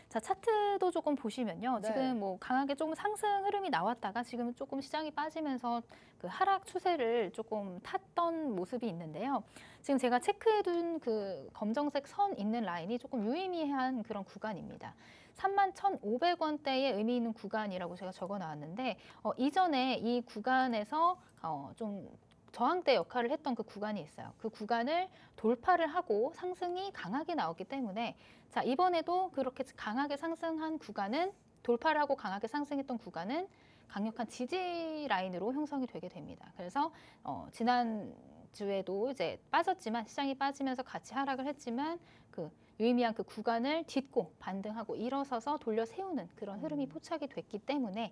자, 차트도 조금 보시면요. 지금 뭐 강하게 조금 상승 흐름이 나왔다가 지금 조금 시장이 빠지면서 그 하락 추세를 조금 탔던 모습이 있는데요. 지금 제가 체크해둔 그 검정색 선 있는 라인이 조금 유의미한 그런 구간입니다. 31,500원대의 의미 있는 구간이라고 제가 적어 놨는데 이전에 이 구간에서 좀 저항대 역할을 했던 그 구간이 있어요. 그 구간을 돌파를 하고 상승이 강하게 나왔기 때문에 자, 이번에도 그렇게 강하게 상승한 구간은 돌파를 하고 강하게 상승했던 구간은 강력한 지지 라인으로 형성이 되게 됩니다. 그래서 지난 주에도 이제 빠졌지만 시장이 빠지면서 같이 하락을 했지만 그 유의미한 그 구간을 딛고 반등하고 일어서서 돌려 세우는 그런 흐름이 포착이 됐기 때문에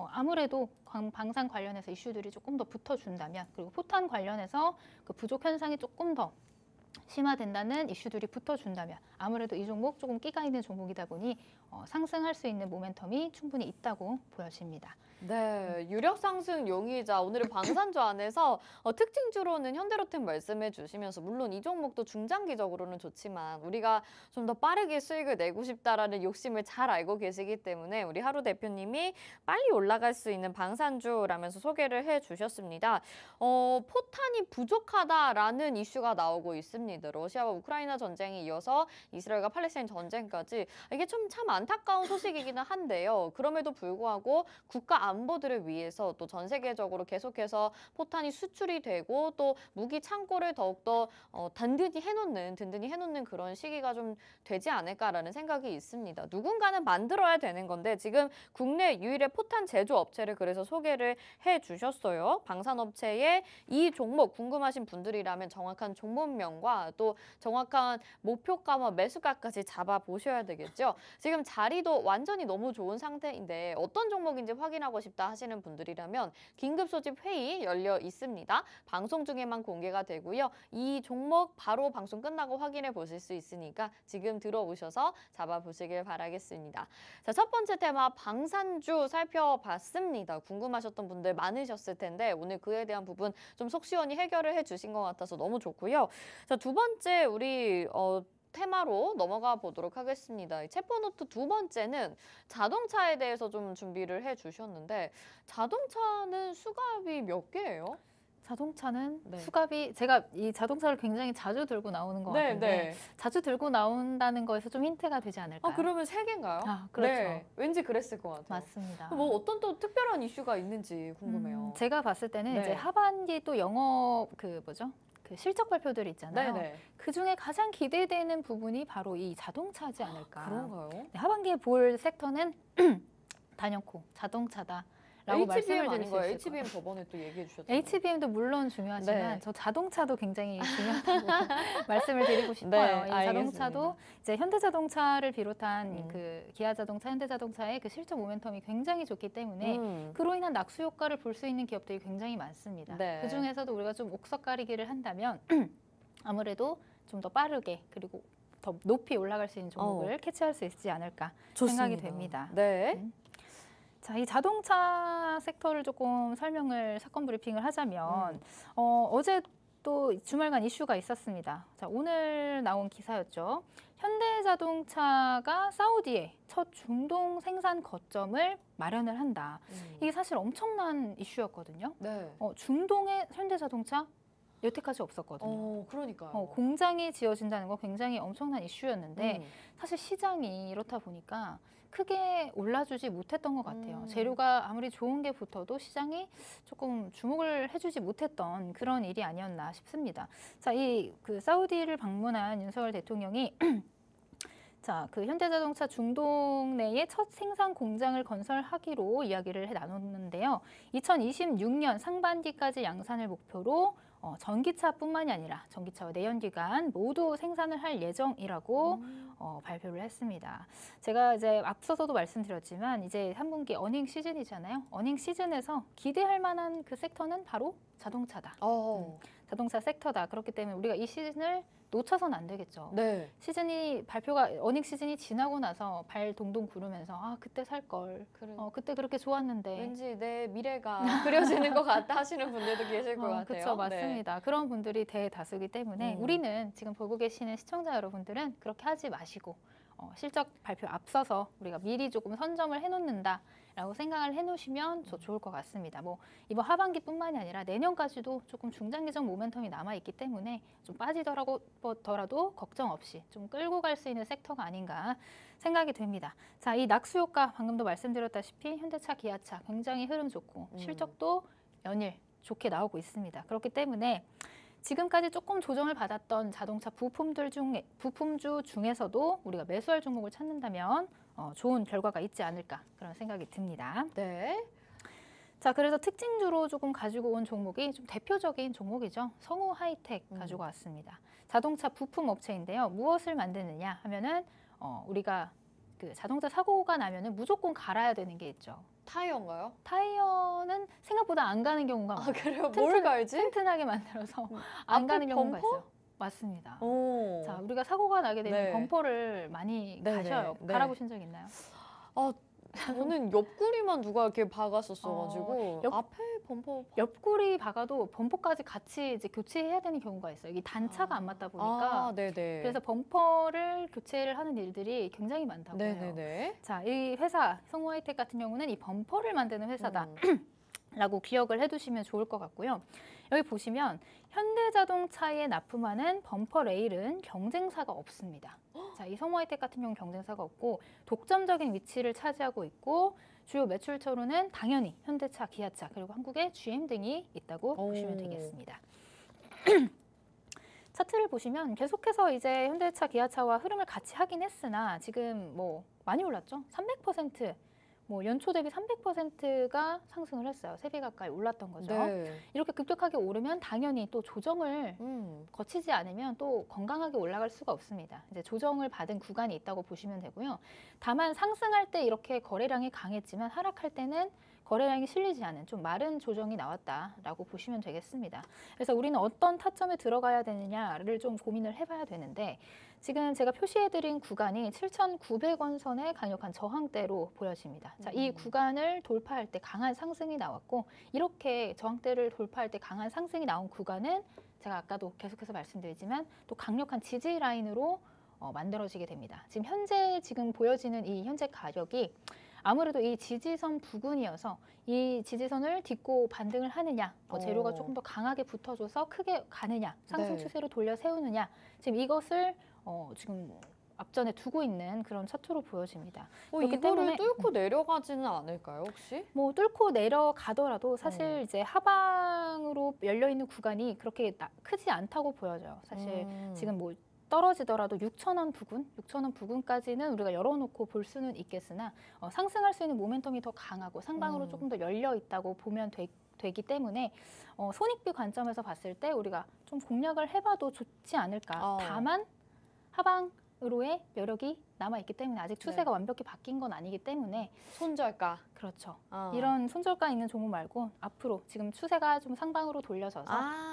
아무래도 방산 관련해서 이슈들이 조금 더 붙어준다면 그리고 포탄 관련해서 그 부족 현상이 조금 더 심화된다는 이슈들이 붙어준다면 아무래도 이 종목 조금 끼가 있는 종목이다 보니 상승할 수 있는 모멘텀이 충분히 있다고 보여집니다. 네, 유력 상승 용의자 오늘은 방산주 안에서 특징주로는 현대로템 말씀해 주시면서 물론 이 종목도 중장기적으로는 좋지만 우리가 좀 더 빠르게 수익을 내고 싶다라는 욕심을 잘 알고 계시기 때문에 우리 하루 대표님이 빨리 올라갈 수 있는 방산주라면서 소개를 해 주셨습니다. 포탄이 부족하다라는 이슈가 나오고 있습니다. 러시아와 우크라이나 전쟁이 이어서 이스라엘과 팔레스타인 전쟁까지 이게 좀 참 안타까운 소식이기는 한데요. 그럼에도 불구하고 국가 안보들을 위해서 또 전 세계적으로 계속해서 포탄이 수출이 되고 또 무기 창고를 더욱더 든든히 해놓는 그런 시기가 좀 되지 않을까라는 생각이 있습니다. 누군가는 만들어야 되는 건데 지금 국내 유일의 포탄 제조 업체를 그래서 소개를 해주셨어요. 방산업체의 이 종목 궁금하신 분들이라면 정확한 종목명과 또 정확한 목표가와 매수가까지 잡아보셔야 되겠죠. 지금 자리도 완전히 너무 좋은 상태인데 어떤 종목인지 확인하고 싶다 하시는 분들이라면 긴급 소집 회의 열려 있습니다. 방송 중에만 공개가 되고요. 이 종목 바로 방송 끝나고 확인해 보실 수 있으니까 지금 들어오셔서 잡아보시길 바라겠습니다. 자, 첫 번째 테마 방산주 살펴봤습니다. 궁금하셨던 분들 많으셨을 텐데 오늘 그에 대한 부분 좀 속 시원히 해결을 해주신 것 같아서 너무 좋고요. 자, 두 번째 우리 테마로 넘어가 보도록 하겠습니다. 챗버노트 두 번째는 자동차에 대해서 좀 준비를 해주셨는데 자동차는 수갑이 몇 개예요? 자동차는 수갑이 제가 이 자동차를 굉장히 자주 들고 나오는 것 같은데 자주 들고 나온다는 거에서 좀 힌트가 되지 않을까요? 그러면 세 개인가요? 그렇죠. 네, 왠지 그랬을 것 같아요. 맞습니다. 뭐 어떤 또 특별한 이슈가 있는지 궁금해요. 제가 봤을 때는 이제 하반기 또 영업 그 실적 발표들이 있잖아요. 그 중에 가장 기대되는 부분이 바로 이 자동차지 않을까. 그런가요? 하반기에 볼 섹터는 단연코 자동차다라고 라고 말씀을 HBM 드릴 수 아닌가요? 있을 거예요. HBM 저번에 또 얘기해 주셨잖아요. HBM도 물론 중요하지만 네. 저 자동차도 굉장히 중요하다고 말씀을 드리고 싶어요. 네, 이 알겠습니다. 자동차도 이제 현대자동차를 비롯한 음. 그 기아자동차, 현대자동차의 그 실적 모멘텀이 굉장히 좋기 때문에 그로 인한 낙수 효과를 볼 수 있는 기업들이 굉장히 많습니다. 네. 그 중에서도 우리가 좀 옥석 가리기를 한다면 아무래도 좀 더 빠르게 그리고 더 높이 올라갈 수 있는 종목을 캐치할 수 있지 않을까 생각이 됩니다. 네. 자, 이 자동차 섹터를 조금 설명을 사건 브리핑을 하자면 어제 또 주말간 이슈가 있었습니다. 자, 오늘 나온 기사였죠. 현대자동차가 사우디에 첫 중동 생산 거점을 마련을 한다. 이게 사실 엄청난 이슈였거든요. 네. 중동에 현대자동차 여태까지 없었거든요. 그러니까요. 공장이 지어진다는 거 굉장히 엄청난 이슈였는데 사실 시장이 이렇다 보니까 크게 올라주지 못했던 것 같아요. 재료가 아무리 좋은 게 붙어도 시장이 조금 주목을 해주지 못했던 그런 일이 아니었나 싶습니다. 자, 이 그 사우디를 방문한 윤석열 대통령이 자, 그 현대자동차 중동 내에 첫 생산 공장을 건설하기로 이야기를 나눴는데요. 2026년 상반기까지 양산을 목표로 전기차뿐만이 아니라 전기차와 내연기관 모두 생산을 할 예정이라고 발표를 했습니다. 제가 이제 앞서서도 말씀드렸지만 이제 3분기 어닝 시즌이잖아요. 어닝 시즌에서 기대할 만한 그 섹터는 바로 자동차다. 자동차 섹터다. 그렇기 때문에 우리가 이 시즌을 놓쳐서는 안 되겠죠. 네. 시즌이 발표가 어닝 시즌이 지나고 나서 발 동동 구르면서 아 그때 살 걸. 그때 그렇게 좋았는데. 왠지 내 미래가 그려지는 것 같다 하시는 분들도 계실 것 같아요. 그렇죠, 맞습니다. 네. 그런 분들이 대다수이기 때문에 우리는 지금 보고 계시는 시청자 여러분들은 그렇게 하지 마시고 실적 발표 앞서서 우리가 미리 조금 선점을 해놓는다라고 생각을 해놓으시면 좋을 것 같습니다. 뭐 이번 하반기뿐만이 아니라 내년까지도 조금 중장기적 모멘텀이 남아 있기 때문에 좀 빠지더라도 걱정 없이 좀 끌고 갈 수 있는 섹터가 아닌가 생각이 됩니다. 자, 이 낙수 효과 방금도 말씀드렸다시피 현대차, 기아차 굉장히 흐름 좋고 실적도 연일 좋게 나오고 있습니다. 그렇기 때문에 지금까지 조금 조정을 받았던 자동차 부품주 중에서도 우리가 매수할 종목을 찾는다면 좋은 결과가 있지 않을까 그런 생각이 듭니다. 네. 자, 그래서 특징주로 조금 가지고 온 종목이 좀 대표적인 종목이죠. 성우 하이텍 가지고 왔습니다. 자동차 부품 업체인데요. 무엇을 만드느냐 하면은 우리가 그 자동차 사고가 나면은 무조건 갈아야 되는 게 있죠. 타이어인가요? 타이어는 생각보다 안 가는 경우가 많아요. 그래요? 뭘 갈지? 튼튼하게 만들어서 안 가는 경우가 범퍼? 있어요. 맞습니다. 오. 자, 우리가 사고가 나게 되면 네. 범퍼를 많이 네네. 가셔요. 네. 갈아보신 적 있나요? 저는 옆구리만 누가 이렇게 박았었어가지고 앞에 범퍼 옆구리 박아도 범퍼까지 같이 이제 교체해야 되는 경우가 있어요. 이게 단차가 안 맞다 보니까. 네네. 그래서 범퍼를 교체를 하는 일들이 굉장히 많다고 해요. 네네네. 자, 이 회사 성우 하이텍 같은 경우는 이 범퍼를 만드는 회사다. 라고 기억을 해두시면 좋을 것 같고요. 여기 보시면 현대자동차에 납품하는 범퍼 레일은 경쟁사가 없습니다. 자, 이 성우 하이텍 같은 경우는 경쟁사가 없고 독점적인 위치를 차지하고 있고 주요 매출처로는 당연히 현대차, 기아차 그리고 한국의 GM 등이 있다고 보시면 되겠습니다. 차트를 보시면 계속해서 이제 현대차, 기아차와 흐름을 같이 하긴 했으나 지금 뭐 많이 올랐죠. 300% 뭐 연초 대비 300%가 상승을 했어요. 3배 가까이 올랐던 거죠. 네. 이렇게 급격하게 오르면 당연히 또 조정을 거치지 않으면 또 건강하게 올라갈 수가 없습니다. 이제 조정을 받은 구간이 있다고 보시면 되고요. 다만 상승할 때 이렇게 거래량이 강했지만 하락할 때는 거래량이 실리지 않은 좀 마른 조정이 나왔다라고 보시면 되겠습니다. 그래서 우리는 어떤 타점에 들어가야 되느냐를 좀 고민을 해봐야 되는데 지금 제가 표시해드린 구간이 7,900원 선의 강력한 저항대로 보여집니다. 자, 이 구간을 돌파할 때 강한 상승이 나왔고 이렇게 저항대를 돌파할 때 강한 상승이 나온 구간은 제가 아까도 계속해서 말씀드리지만 또 강력한 지지 라인으로 만들어지게 됩니다. 지금 보여지는 이 현재 가격이 아무래도 이 지지선 부근이어서 이 지지선을 딛고 반등을 하느냐, 재료가 조금 더 강하게 붙어줘서 크게 가느냐, 상승 추세로 돌려 세우느냐, 지금 이것을 지금 앞전에 두고 있는 그런 차트로 보여집니다. 그렇기 이거를 때문에 뚫고 내려가지는 않을까요, 혹시? 뭐 뚫고 내려가더라도 사실 이제 하방으로 열려 있는 구간이 그렇게 크지 않다고 보여져요. 사실 지금 뭐 떨어지더라도 6,000원 부근, 6,000원 부근까지는 우리가 열어놓고 볼 수는 있겠으나 상승할 수 있는 모멘텀이 더 강하고 상방으로 조금 더 열려 있다고 보면 되기 때문에 손익비 관점에서 봤을 때 우리가 좀 공략을 해봐도 좋지 않을까. 다만 하방으로의 매력이 남아있기 때문에 아직 추세가 완벽히 바뀐 건 아니기 때문에 손절가. 그렇죠. 이런 손절가 있는 종목 말고 앞으로 지금 추세가 좀 상방으로 돌려서서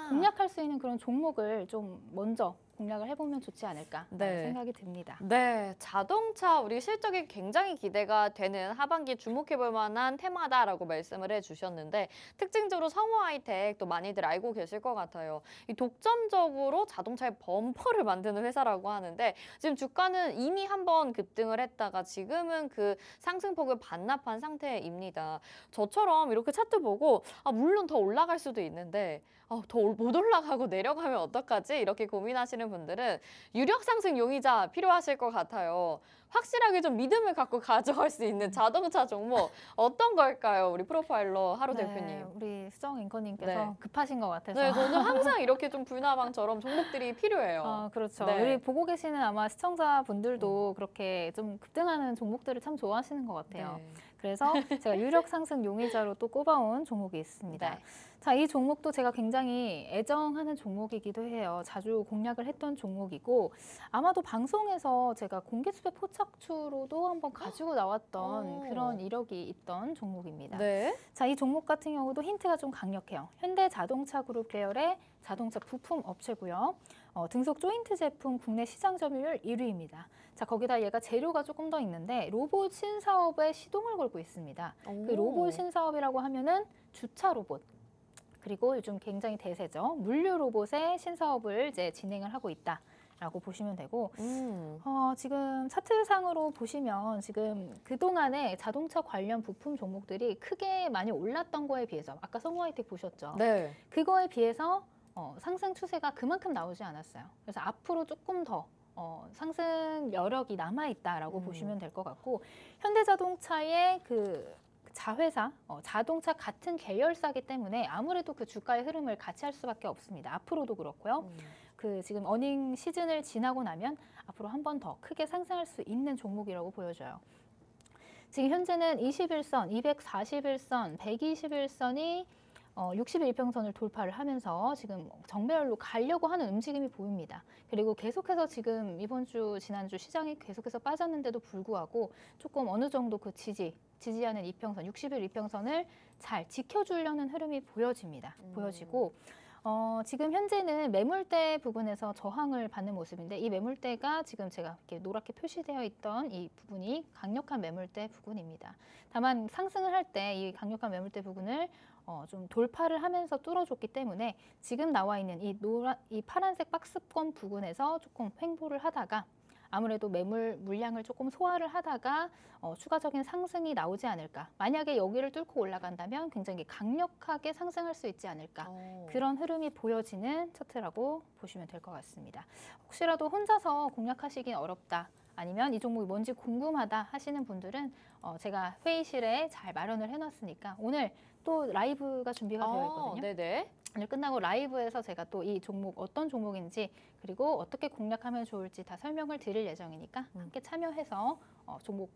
공략할 수 있는 그런 종목을 좀 먼저 공략을 해보면 좋지 않을까 생각이 듭니다. 네, 자동차 우리 실적이 굉장히 기대가 되는 하반기 주목해볼 만한 테마다라고 말씀을 해주셨는데 특징적으로 성우 하이텍 또 많이들 알고 계실 것 같아요. 이 독점적으로 자동차의 범퍼를 만드는 회사라고 하는데 지금 주가는 이미 한번 급등을 했다가 지금은 그 상승폭을 반납한 상태입니다. 저처럼 이렇게 차트 보고 물론 더 올라갈 수도 있는데 더 못 올라가고 내려가면 어떡하지? 이렇게 고민하시는 분들은 유력 상승 용의자 필요하실 것 같아요. 확실하게 좀 믿음을 갖고 가져갈 수 있는 자동차 종목 어떤 걸까요? 우리 프로파일러 하루 대표님. 우리 수정 앵커님께서 급하신 것 같아서. 네, 저는 항상 이렇게 좀 불나방처럼 종목들이 필요해요. 그렇죠. 우리 보고 계시는 아마 시청자분들도 그렇게 좀 급등하는 종목들을 참 좋아하시는 것 같아요. 그래서 제가 유력 상승 용의자로 또 꼽아온 종목이 있습니다. 자, 이 종목도 제가 굉장히 애정하는 종목이기도 해요. 자주 공략을 했던 종목이고 아마도 방송에서 제가 공개수배 포착추로도 한번 가지고 나왔던 그런 이력이 있던 종목입니다. 자, 이 종목 같은 경우도 힌트가 좀 강력해요. 현대자동차 그룹 계열의 자동차 부품 업체고요. 등속 조인트 제품 국내 시장 점유율 1위입니다. 자, 거기다 얘가 재료가 조금 더 있는데 로봇 신사업에 시동을 걸고 있습니다. 그 로봇 신사업이라고 하면은 주차 로봇, 그리고 요즘 굉장히 대세죠. 물류 로봇의 신사업을 이제 진행을 하고 있다라고 보시면 되고 지금 차트상으로 보시면 지금 그동안에 자동차 관련 부품 종목들이 크게 많이 올랐던 거에 비해서 아까 성우 하이텍 보셨죠? 그거에 비해서 상승 추세가 그만큼 나오지 않았어요. 그래서 앞으로 조금 더 상승 여력이 남아있다라고 보시면 될 것 같고 현대자동차의 그 자회사, 자동차 같은 계열사기 때문에 아무래도 그 주가의 흐름을 같이 할 수밖에 없습니다. 앞으로도 그렇고요. 그 지금 어닝 시즌을 지나고 나면 앞으로 한 번 더 크게 상승할 수 있는 종목이라고 보여져요. 지금 현재는 21선, 241선, 121선이 61평선을 돌파를 하면서 지금 정배열로 가려고 하는 움직임이 보입니다. 그리고 계속해서 지금 이번 주, 지난주 시장이 계속해서 빠졌는데도 불구하고 조금 어느 정도 그 지지하는 이평선, 60일 이평선을 잘 지켜주려는 흐름이 보여집니다. 보여지고 지금 현재는 매물대 부분에서 저항을 받는 모습인데 이 매물대가 지금 제가 이렇게 노랗게 표시되어 있던 이 부분이 강력한 매물대 부분입니다. 다만 상승을 할 때 이 강력한 매물대 부분을 좀 돌파를 하면서 뚫어줬기 때문에 지금 나와 있는 이 파란색 박스권 부분에서 조금 횡보를 하다가 아무래도 매물 물량을 조금 소화를 하다가 추가적인 상승이 나오지 않을까. 만약에 여기를 뚫고 올라간다면 굉장히 강력하게 상승할 수 있지 않을까. 그런 흐름이 보여지는 차트라고 보시면 될 것 같습니다. 혹시라도 혼자서 공략하시긴 어렵다. 아니면 이 종목이 뭔지 궁금하다 하시는 분들은 제가 회의실에 잘 마련을 해놨으니까 오늘 또 라이브가 준비가 되어 있거든요. 오늘 끝나고 라이브에서 제가 또 이 종목 어떤 종목인지 그리고 어떻게 공략하면 좋을지 다 설명을 드릴 예정이니까 함께 참여해서 종목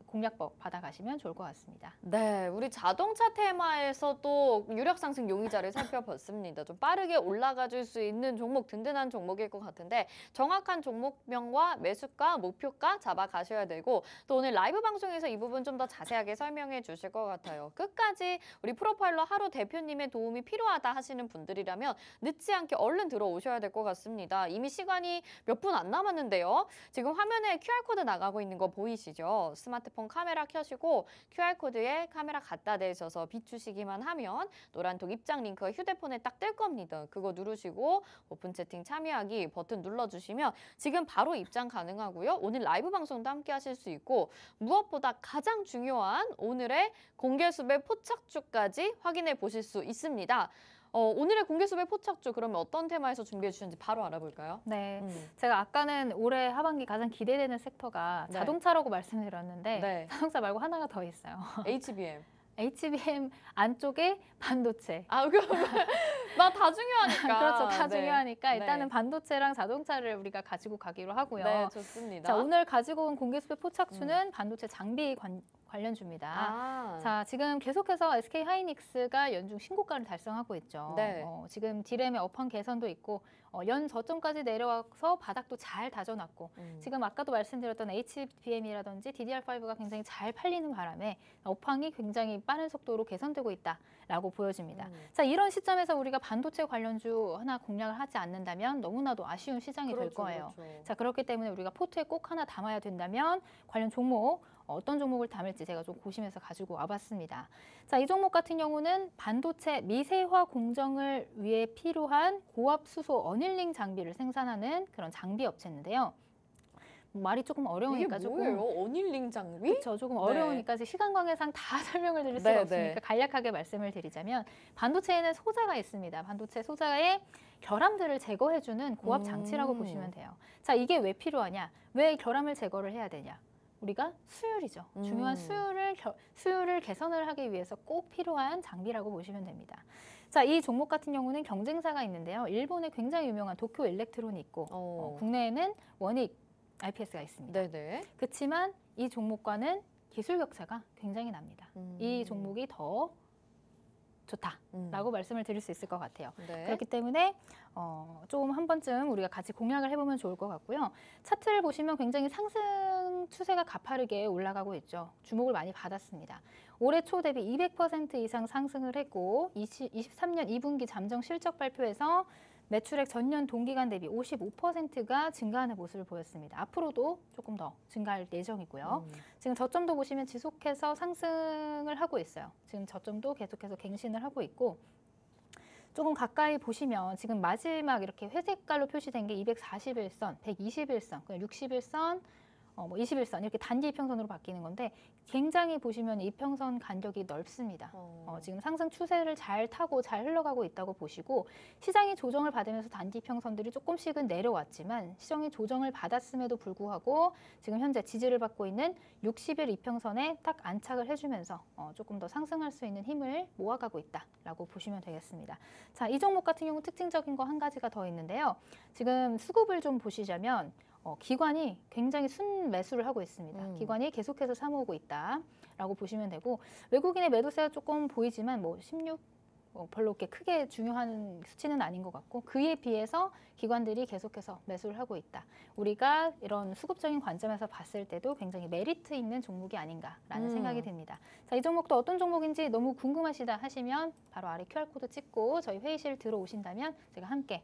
공략법 받아가시면 좋을 것 같습니다. 네, 우리 자동차 테마에서 또 유력 상승 용의자를 살펴봤습니다. 좀 빠르게 올라가 줄 수 있는 종목, 든든한 종목일 것 같은데 정확한 종목명과 매수가, 목표가 잡아가셔야 되고 또 오늘 라이브 방송에서 이 부분 좀 더 자세하게 설명해 주실 것 같아요. 끝까지 우리 프로파일러 하루 대표님의 도움이 필요하다 하시는 분들이라면 늦지 않게 얼른 들어오셔야 될 것 같습니다. 이미 시간이 몇 분 안 남았는데요. 지금 화면에 QR코드 나가고 있는 거 보이시죠? 스마트폰 카메라 켜시고 QR코드에 카메라 갖다 대셔서 비추시기만 하면 노란톡 입장 링크가 휴대폰에 딱 뜰 겁니다. 그거 누르시고 오픈 채팅 참여하기 버튼 눌러주시면 지금 바로 입장 가능하고요. 오늘 라이브 방송도 함께 하실 수 있고 무엇보다 가장 중요한 오늘의 공개수배 포착주까지 확인해 보실 수 있습니다. 오늘의 공개수배 포착주 그러면 어떤 테마에서 준비해 주셨는지 바로 알아볼까요? 네, 제가 아까는 올해 하반기 가장 기대되는 섹터가 자동차라고 말씀드렸는데 자동차 말고 하나가 더 있어요. HBM. HBM 안쪽에 반도체. 나 다 중요하니까. 그렇죠. 다 네. 중요하니까 일단은 네. 반도체랑 자동차를 우리가 가지고 가기로 하고요. 네, 좋습니다. 자, 오늘 가지고 온 공개 수배 포착추는 반도체 장비 관련주입니다. 아, 자, 지금 계속해서 SK 하이닉스가 연중 신고가를 달성하고 있죠. 네. 지금 디램의 업황 개선도 있고 연 저점까지 내려와서 바닥도 잘 다져놨고 지금 아까도 말씀드렸던 HBM이라든지 DDR5가 굉장히 잘 팔리는 바람에 업황이 굉장히 빠른 속도로 개선되고 있다라고 보여집니다. 자, 이런 시점에서 우리가 반도체 관련주 하나 공략을 하지 않는다면 너무나도 아쉬운 시장이 될 거예요. 그렇죠. 자, 그렇기 때문에 우리가 포트에 꼭 하나 담아야 된다면 관련 종목 어떤 종목을 담을지 제가 좀 고심해서 가지고 와봤습니다. 자, 이 종목 같은 경우는 반도체 미세화 공정을 위해 필요한 고압 수소 어닐링 장비를 생산하는 그런 장비 업체인데요. 말이 조금 어려우니까 이게 뭐예요? 어닐링 장비? 그렇죠. 조금 네. 어려우니까 시간 관계상 다 설명을 드릴 수가 네, 없으니까 네. 간략하게 말씀을 드리자면 반도체에는 소자가 있습니다. 반도체 소자의 결함들을 제거해주는 고압 장치라고 보시면 돼요. 자, 이게 왜 필요하냐? 왜 결함을 제거를 해야 되냐? 우리가 수율이죠. 중요한 수율을 개선을 하기 위해서 꼭 필요한 장비라고 보시면 됩니다. 자, 이 종목 같은 경우는 경쟁사가 있는데요. 일본에 굉장히 유명한 도쿄 일렉트론이 있고 국내에는 원익 IPS가 있습니다. 네네. 그렇지만 이 종목과는 기술 격차가 굉장히 납니다. 이 종목이 더 좋다라고 말씀을 드릴 수 있을 것 같아요. 네. 그렇기 때문에 좀 한 번쯤 우리가 같이 공략을 해보면 좋을 것 같고요. 차트를 보시면 굉장히 상승 추세가 가파르게 올라가고 있죠. 주목을 많이 받았습니다. 올해 초 대비 200% 이상 상승을 했고 23년 2분기 잠정 실적 발표에서 매출액 전년 동기간 대비 55%가 증가하는 모습을 보였습니다. 앞으로도 조금 더 증가할 예정이고요. 지금 저점도 보시면 지속해서 상승을 하고 있어요. 지금 저점도 계속해서 갱신을 하고 있고 조금 가까이 보시면 지금 마지막 이렇게 회색깔로 표시된 게 241선, 121선, 61선, 21선 이렇게 단기 이평선으로 바뀌는 건데 굉장히 보시면 이평선 간격이 넓습니다. 지금 상승 추세를 잘 타고 잘 흘러가고 있다고 보시고 시장이 조정을 받으면서 단기 이평선들이 조금씩은 내려왔지만 시장이 조정을 받았음에도 불구하고 지금 현재 지지를 받고 있는 60일 이평선에 딱 안착을 해주면서 조금 더 상승할 수 있는 힘을 모아가고 있다라고 보시면 되겠습니다. 자, 이 종목 같은 경우 특징적인 거 한 가지가 더 있는데요. 지금 수급을 좀 보시자면 기관이 굉장히 순매수를 하고 있습니다. 기관이 계속해서 사모으고 있다라고 보시면 되고 외국인의 매도세가 조금 보이지만 16 별로 그렇게 크게 중요한 수치는 아닌 것 같고 그에 비해서 기관들이 계속해서 매수를 하고 있다. 우리가 이런 수급적인 관점에서 봤을 때도 굉장히 메리트 있는 종목이 아닌가라는 생각이 듭니다. 자, 이 종목도 어떤 종목인지 너무 궁금하시다 하시면 바로 아래 QR코드 찍고 저희 회의실 들어오신다면 제가 함께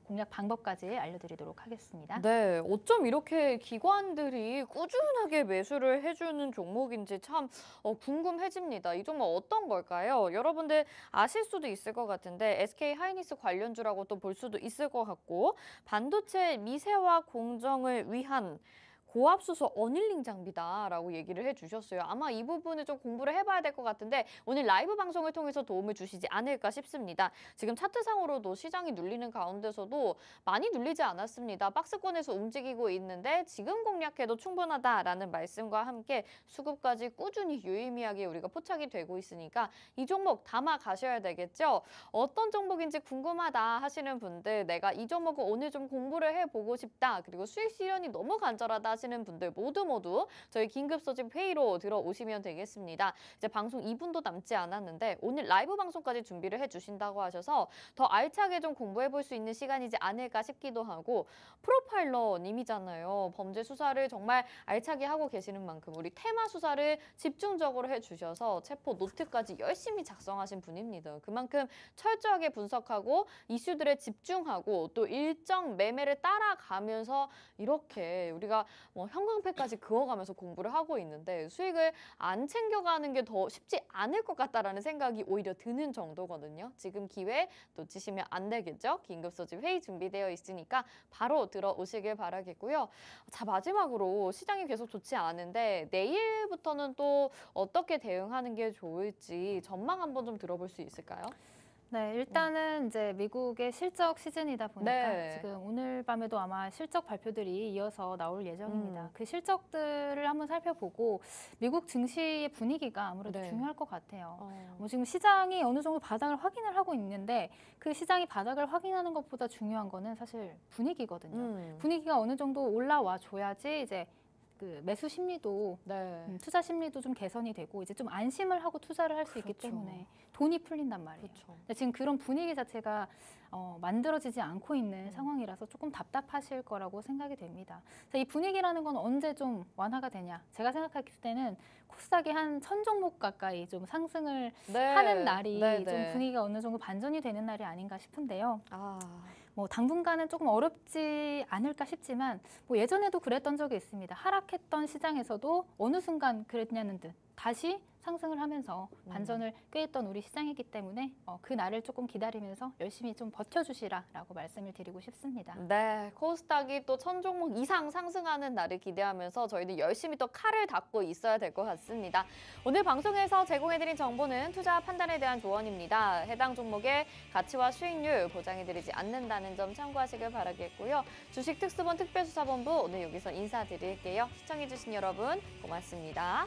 공략 방법까지 알려드리도록 하겠습니다. 네, 어쩜 이렇게 기관들이 꾸준하게 매수를 해주는 종목인지 참 궁금해집니다. 이 종목 어떤 걸까요? 여러분들 아실 수도 있을 것 같은데 SK 하이닉스 관련주라고 또 볼 수도 있을 것 같고 반도체 미세화 공정을 위한 고압수소 어닐링 장비다라고 얘기를 해주셨어요. 아마 이 부분을 좀 공부를 해봐야 될 것 같은데 오늘 라이브 방송을 통해서 도움을 주시지 않을까 싶습니다. 지금 차트상으로도 시장이 눌리는 가운데서도 많이 눌리지 않았습니다. 박스권에서 움직이고 있는데 지금 공략해도 충분하다라는 말씀과 함께 수급까지 꾸준히 유의미하게 우리가 포착이 되고 있으니까 이 종목 담아 가셔야 되겠죠. 어떤 종목인지 궁금하다 하시는 분들 내가 이 종목을 오늘 좀 공부를 해보고 싶다. 그리고 수익 실현이 너무 간절하다 하시는 분들 모두 저희 긴급 소집 회의로 들어오시면 되겠습니다. 이제 방송 2분도 남지 않았는데 오늘 라이브 방송까지 준비를 해주신다고 하셔서 더 알차게 좀 공부해볼 수 있는 시간이지 않을까 싶기도 하고 프로파일러님이잖아요. 범죄 수사를 정말 알차게 하고 계시는 만큼 우리 테마 수사를 집중적으로 해주셔서 체포 노트까지 열심히 작성하신 분입니다. 그만큼 철저하게 분석하고 이슈들에 집중하고 또 일정 매매를 따라가면서 이렇게 우리가 형광펜까지 그어가면서 공부를 하고 있는데 수익을 안 챙겨가는 게 더 쉽지 않을 것 같다라는 생각이 오히려 드는 정도거든요. 지금 기회 놓치시면 안 되겠죠? 긴급소집 회의 준비되어 있으니까 바로 들어오시길 바라겠고요. 자, 마지막으로 시장이 계속 좋지 않은데 내일부터는 또 어떻게 대응하는 게 좋을지 전망 한번 좀 들어볼 수 있을까요? 네, 일단은 이제 미국의 실적 시즌이다 보니까 네. 지금 오늘 밤에도 아마 실적 발표들이 이어서 나올 예정입니다. 그 실적들을 한번 살펴보고 미국 증시의 분위기가 아무래도 네. 중요할 것 같아요. 뭐 지금 시장이 어느 정도 바닥을 확인을 하고 있는데 그 시장이 바닥을 확인하는 것보다 중요한 거는 사실 분위기거든요. 분위기가 어느 정도 올라와 줘야지 이제 그 매수 심리도 네. 투자 심리도 좀 개선이 되고 이제 좀 안심을 하고 투자를 할 수 있기 그렇죠. 때문에 돈이 풀린단 말이에요. 그렇죠. 근데 지금 그런 분위기 자체가 만들어지지 않고 있는 상황이라서 조금 답답하실 거라고 생각이 됩니다. 그래서 이 분위기라는 건 언제 좀 완화가 되냐? 제가 생각했을 때는 코스닥이 한 1,000종목 가까이 좀 상승을 네. 하는 날이 네, 좀 네. 분위기가 어느 정도 반전이 되는 날이 아닌가 싶은데요. 아, 뭐 당분간은 조금 어렵지 않을까 싶지만 뭐 예전에도 그랬던 적이 있습니다. 하락했던 시장에서도 어느 순간 그랬냐는 듯 다시 상승을 하면서 반전을 꾀했던 우리 시장이기 때문에 그 날을 조금 기다리면서 열심히 좀 버텨주시라라고 말씀을 드리고 싶습니다. 네, 코스닥이 또 1,000종목 이상 상승하는 날을 기대하면서 저희는 열심히 또 칼을 닦고 있어야 될 것 같습니다. 오늘 방송에서 제공해드린 정보는 투자 판단에 대한 조언입니다. 해당 종목의 가치와 수익률 보장해드리지 않는다는 점 참고하시길 바라겠고요. 주식특수본 특별수사본부 오늘 여기서 인사드릴게요. 시청해주신 여러분 고맙습니다.